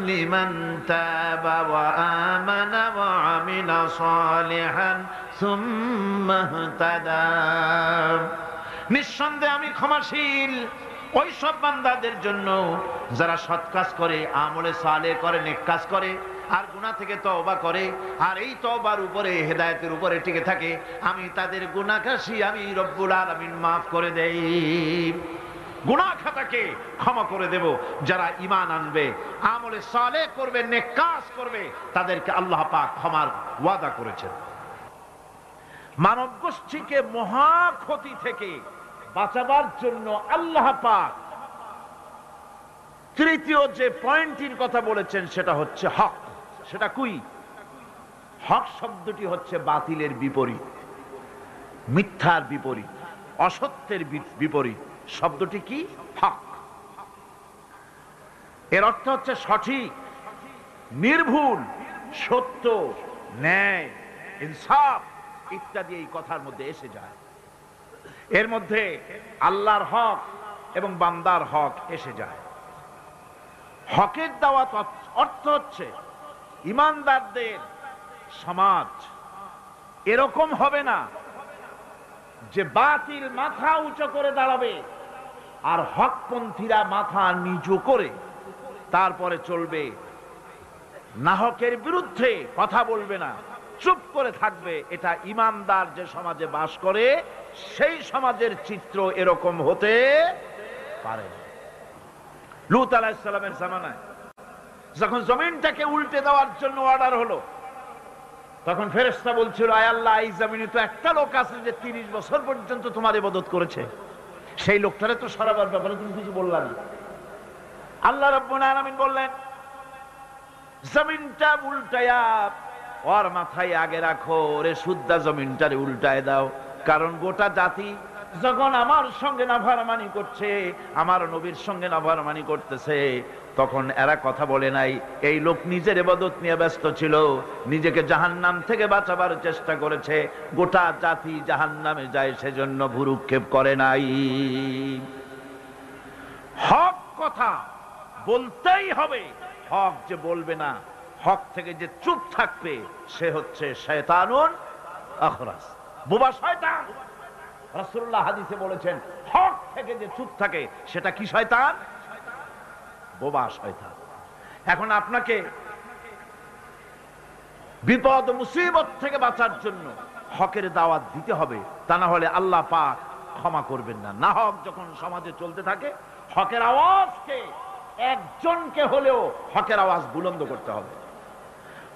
لِمَنْ تَابَ وَآمَنَ وَعَمِلَ صَالِحًا ثُمَّ اهْتَدَى। নিঃসন্দেহে আমি ক্ষমাশীল ওই সব বান্দাদের জন্য যারা সৎ কাজ করে, আমলে সালেহ করে, নেক কাজ করে, আর গুনাহ থেকে তওবা করে, আর এই তওবার উপরে, হেদায়েতের উপরে টিকে থাকে। আমি তাদের গুনাহ কাশি আমি রব্বুল আলামিন মাফ করে দেই। গুনাহ খাতাকে ক্ষমা করে দেব। যারা ঈমান আনবে, আমলে সালেহ করবে, নেক কাজ করবে, তাদেরকে আল্লাহ পাক ক্ষমার ওয়াদা করেছেন। মানব গোষ্ঠীকে মহা ক্ষতি থেকে বাঁচাবার জন্য আল্লাহ পাক তৃতীয় যে পয়েন্টের কথা বলেছেন সেটা হচ্ছে হক। সেটা কি? হক শব্দটি হচ্ছে বাতিলের বিপরীত, মিথ্যার বিপরীত, অসত্যের বিপরীত। শব্দটি কি? হক। এর অর্থ হচ্ছে সঠিক, নির্ভুল, সত্য, ন্যায়, ইনসাফ ইত্যাদি এই কথার মধ্যে এসে যায়। এর মধ্যে আল্লাহর হক এবং বান্দার হক এসে যায়। হকের দাওয়াত অর্থ হচ্ছে ঈমানদারদের সমাজ এরকম হবে না যে বাতিল মাথা উঁচু করে দাঁড়াবে আর হকপন্থীরা মাথা নিচু করে তারপরে চলবে, নাহকের বিরুদ্ধে কথা বলবে না, চুপ করে থাকবে। এটা ঈমানদার যে সমাজে বাস করে সেই সমাজের চিত্র এরকম হতে পারে না। লূত আলাইহিস সালামের জামানায় যখন জমিনটাকে উল্টে দেওয়ার জন্য অর্ডার হলো, তখন ফেরেশতা বলছিল, আয় আল্লাহ, এই জমিনে তো একটা লোক আছে যে 30 বছর পর্যন্ত তোমার ইবাদত করেছে, সেই লোকটারে তো সরাবার ব্যাপারে তুমি কিছু বললা না। আল্লাহ রাব্বুল আলামিন বললেন, জমিনটা উল্টায়া ওর মাথায় আগে রাখো, ওরে শুদ্ধা জমিনটারে উল্টায় দাও। কারণ গোটা জাতি যখন আমার সঙ্গে নাফরমানি করছে, আমার নবীর সঙ্গে নাফরমানি করতেছে, তখন এরা কথা বলে নাই। এই লোক নিজের ইবাদত নিয়ে ব্যস্ত ছিল, নিজেকে জাহান্নাম থেকে বাঁচাবার চেষ্টা করেছে। গোটা জাতি জাহান্নামে যায় সেজন্য ভুরুক্ষেপ করে নাই। হক কথা বলতেই হবে। হক যে বলবে না, হক থেকে যে চুপ থাকবে, সে হচ্ছে শয়তানুন আখরাস, বোবা শয়তান। রাসূলুল্লাহ হাদিসে বলেছেন, হক থেকে যে চুপ থাকে সেটা কি শয়তান? বোবা শয়তান। এখন আপনাকে বিপদ মুসিবত থেকে বাঁচার জন্য হকের দাওয়াত দিতে হবে, তা না হলে আল্লাহ পাক ক্ষমা করবেন না। না হক যখন সমাজে চলতে থাকে, হকের আওয়াজকে, একজনকে হলেও হকের আওয়াজ বুলন্দ করতে হবে।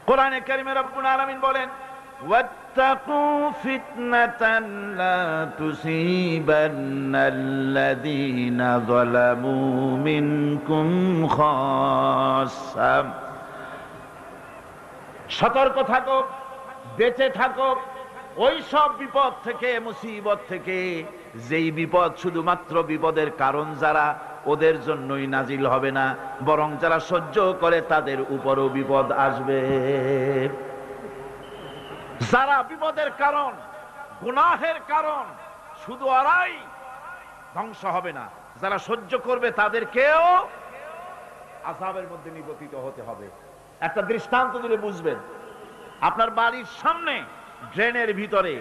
কোরআনে কারিমে রব্বুল আলামিন বলেন, واتقوا فتنة لا تصيبن الذين ظلموا منكم خاصة। সতর্ক থাকো, বেঁচে থাকো ওই সব বিপদ থেকে, মুসিবত থেকে, যেই বিপদ শুধুমাত্র বিপদের কারণ যারা, ওদের জন্যই নাজিল হবে না, বরং যারা সহ্য করে তাদের উপরও বিপদ আসবে। যারা বিপদের কারণ, গুনাহের কারণ, শুধু ওরাই ধ্বংস হবে না, যারা সহ্য করবে তাদেরকেও আযাবের মধ্যে নিপতিত হতে হবে। একটা দৃষ্টান্ত দিলে বুঝবেন। আপনার বাড়ির সামনে ড্রেনের ভিতরে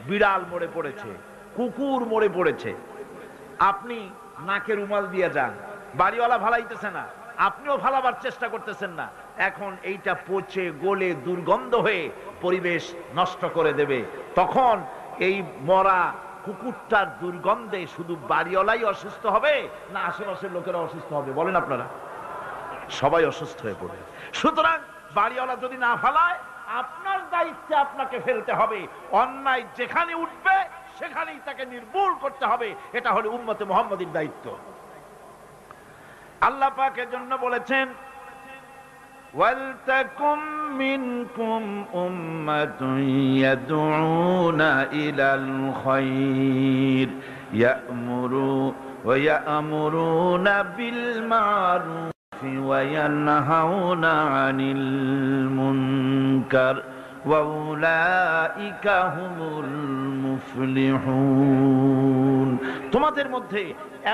বিড়াল মরে পড়েছে, কুকুর মরে পড়েছে, আপনি নাকে রুমাল দিয়ে যান, বাড়িওয়ালা ভালাইতেছে না, আপনিও ভালাবার চেষ্টা করতেছেন না। এখন এইটা পচে গলে দুর্গন্ধ হয়ে পরিবেশ নষ্ট করে দেবে। তখন এই মরা কুকুরটার দুর্গন্ধে শুধু বাড়িওয়ালাই অসুস্থ হবে না আশেপাশের লোকেরা অসুস্থ হবে? বলেন আপনারা, সবাই অসুস্থ হয়ে পড়বে। সুতরাং বাড়িওয়ালা যদি না ফালায়, আপনার দায়িত্বে আপনাকে ফেলতে হবে। অন্যায় যেখানে উঠবে সেখানেই তাকে নির্মূল করতে হবে। এটা হলো উম্মতে মুহাম্মাদীর দায়িত্ব। আল্লাহ পাক এর জন্য বলেছেন, ওয়ালতাকুম মিনকুম উম্মাতুন ইয়াদউনা ইলাল খায়র ইয়া'মুরুনা বিল মা'রুফ ওয়া ইয়ানহাউনা আনিল মুনকার ওয়া উলাইকা হুমুল মুফলিহুন। তোমাদের মধ্যে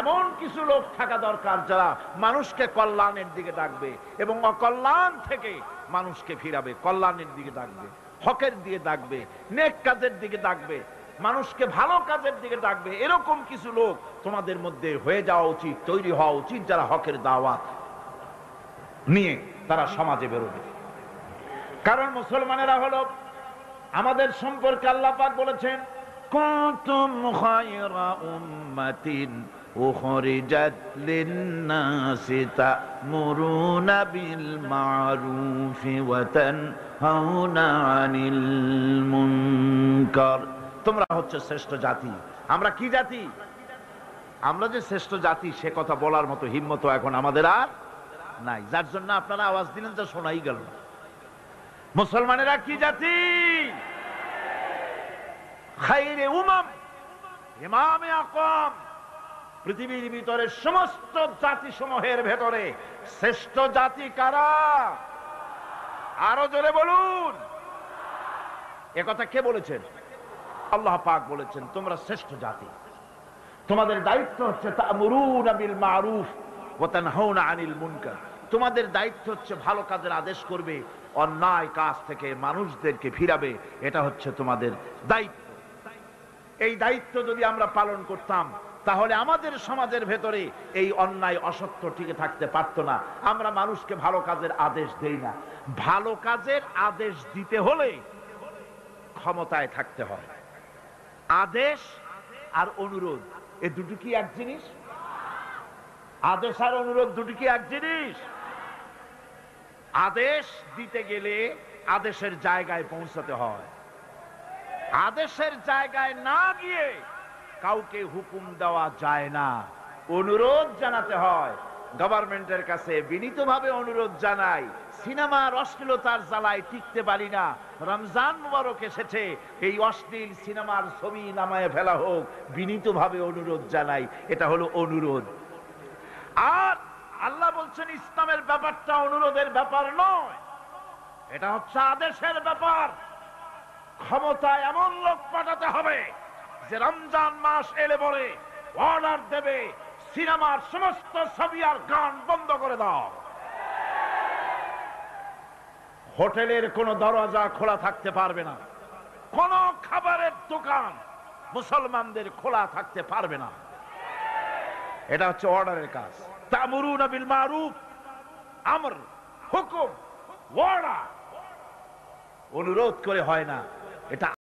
এমন কিছু লোক থাকা দরকার যারা মানুষকে কল্যাণের দিকে ডাকবে এবং অকল্যাণ থেকে মানুষকে ফিরাবে, কল্যাণের দিকে ডাকবে, হকের দিকে ডাকবে, নেক কাজের দিকে ডাকবে, মানুষকে ভালো কাজের দিকে ডাকবে। এরকম কিছু লোক তোমাদের মধ্যে হয়ে যাওয়া উচিত, তৈরি হওয়া উচিত, যারা হকের দাওয়াত নিয়ে তারা সমাজে বেরোবে। কারণ মুসলমানেরা হলো আমাদের সম্পর্কে আল্লাহ পাক বলেছেন, কুনতুম খায়রা উম্মাতিন উখরিজাত লিন-নাসি তা'মুরুনা বিল মা'রুফ ওয়া তানহাউনা আনিল মুনকার। তোমরা হচ্ছে শ্রেষ্ঠ জাতি। আমরা কি জাতি? আমরা যে শ্রেষ্ঠ জাতি সে কথা বলার মতো হিম্মত এখন আমাদের আর নাই, যার জন্য আপনারা আওয়াজ দিলেন যা শোনাই গেল। মুসলমানেরা কি জাতি? খায়রে উমাম, ইমামে আকওয়াম। পৃথিবীর ভিতরে সমস্ত জাতি সমূহের ভেতরে শ্রেষ্ঠ জাতি কারা? আরো জোরে বলুন। একথা কে বলেছেন? আল্লাহ পাক বলেছেন, তোমরা শ্রেষ্ঠ জাতি। তোমাদের দায়িত্ব হচ্ছে তা'মুরুনা বিল মা'রুফ ওয়া তানহাউনা আনিল মুনকার। তোমাদের দায়িত্ব হচ্ছে ভালো কাজের আদেশ করবে, অন্যায় কাজ থেকে মানুষদেরকে ফিরাবে। এটা হচ্ছে তোমাদের দায়িত্ব। এই দায়িত্ব যদি আমরা পালন করতাম তাহলে আমাদের সমাজের ভেতরে এই অন্যায় অসত্য টিকে থাকতে পারতো না। আমরা মানুষকে ভালো কাজের আদেশ দেই না। ভালো কাজের আদেশ দিতে হলে ক্ষমতায় থাকতে হয়। আদেশ আর অনুরোধ এই দুটো কি এক জিনিস? আদেশ আর অনুরোধ দুটো কি এক জিনিস? আদেশ দিতে গেলে আদেশের জায়গায় পৌঁছাতে হয়। আদেশের জায়গায় না গিয়ে কাউকে হুকুম দেওয়া যায় না, অনুরোধ জানাতে হয়। গভর্নমেন্টের কাছে বিনীতভাবে অনুরোধ জানাই, সিনেমার অশ্লীলতার জ্বালায় টিকতে পারি না, রমজান মুবারক এসেছে, এই অশ্লীল সিনেমার ছবি নামায় ফেলা হোক, বিনীতভাবে অনুরোধ জানাই। এটা হলো অনুরোধ। আর আল্লাহ বলছেন ইসলামের ব্যাপারটা অনুরোধের ব্যাপার নয়, এটা হচ্ছে আদেশের ব্যাপার। ক্ষমতায় এমন লোক পাঠাতে হবে যে রমজান মাস এলে পরে অর্ডার দেবে, সিনেমার সমস্ত ছবি আর গান বন্ধ করে দাও। হোটেলের কোনো দরজা খোলা থাকতে পারবে না, কোন খাবারের দোকান মুসলমানদের খোলা থাকতে পারবে না। এটা হচ্ছে অর্ডারের কাজ। তা'মুরুনা বিল মা'রুফ, আমর, হুকুম, অর্ডার। অনুরোধ করে হয় না, এটা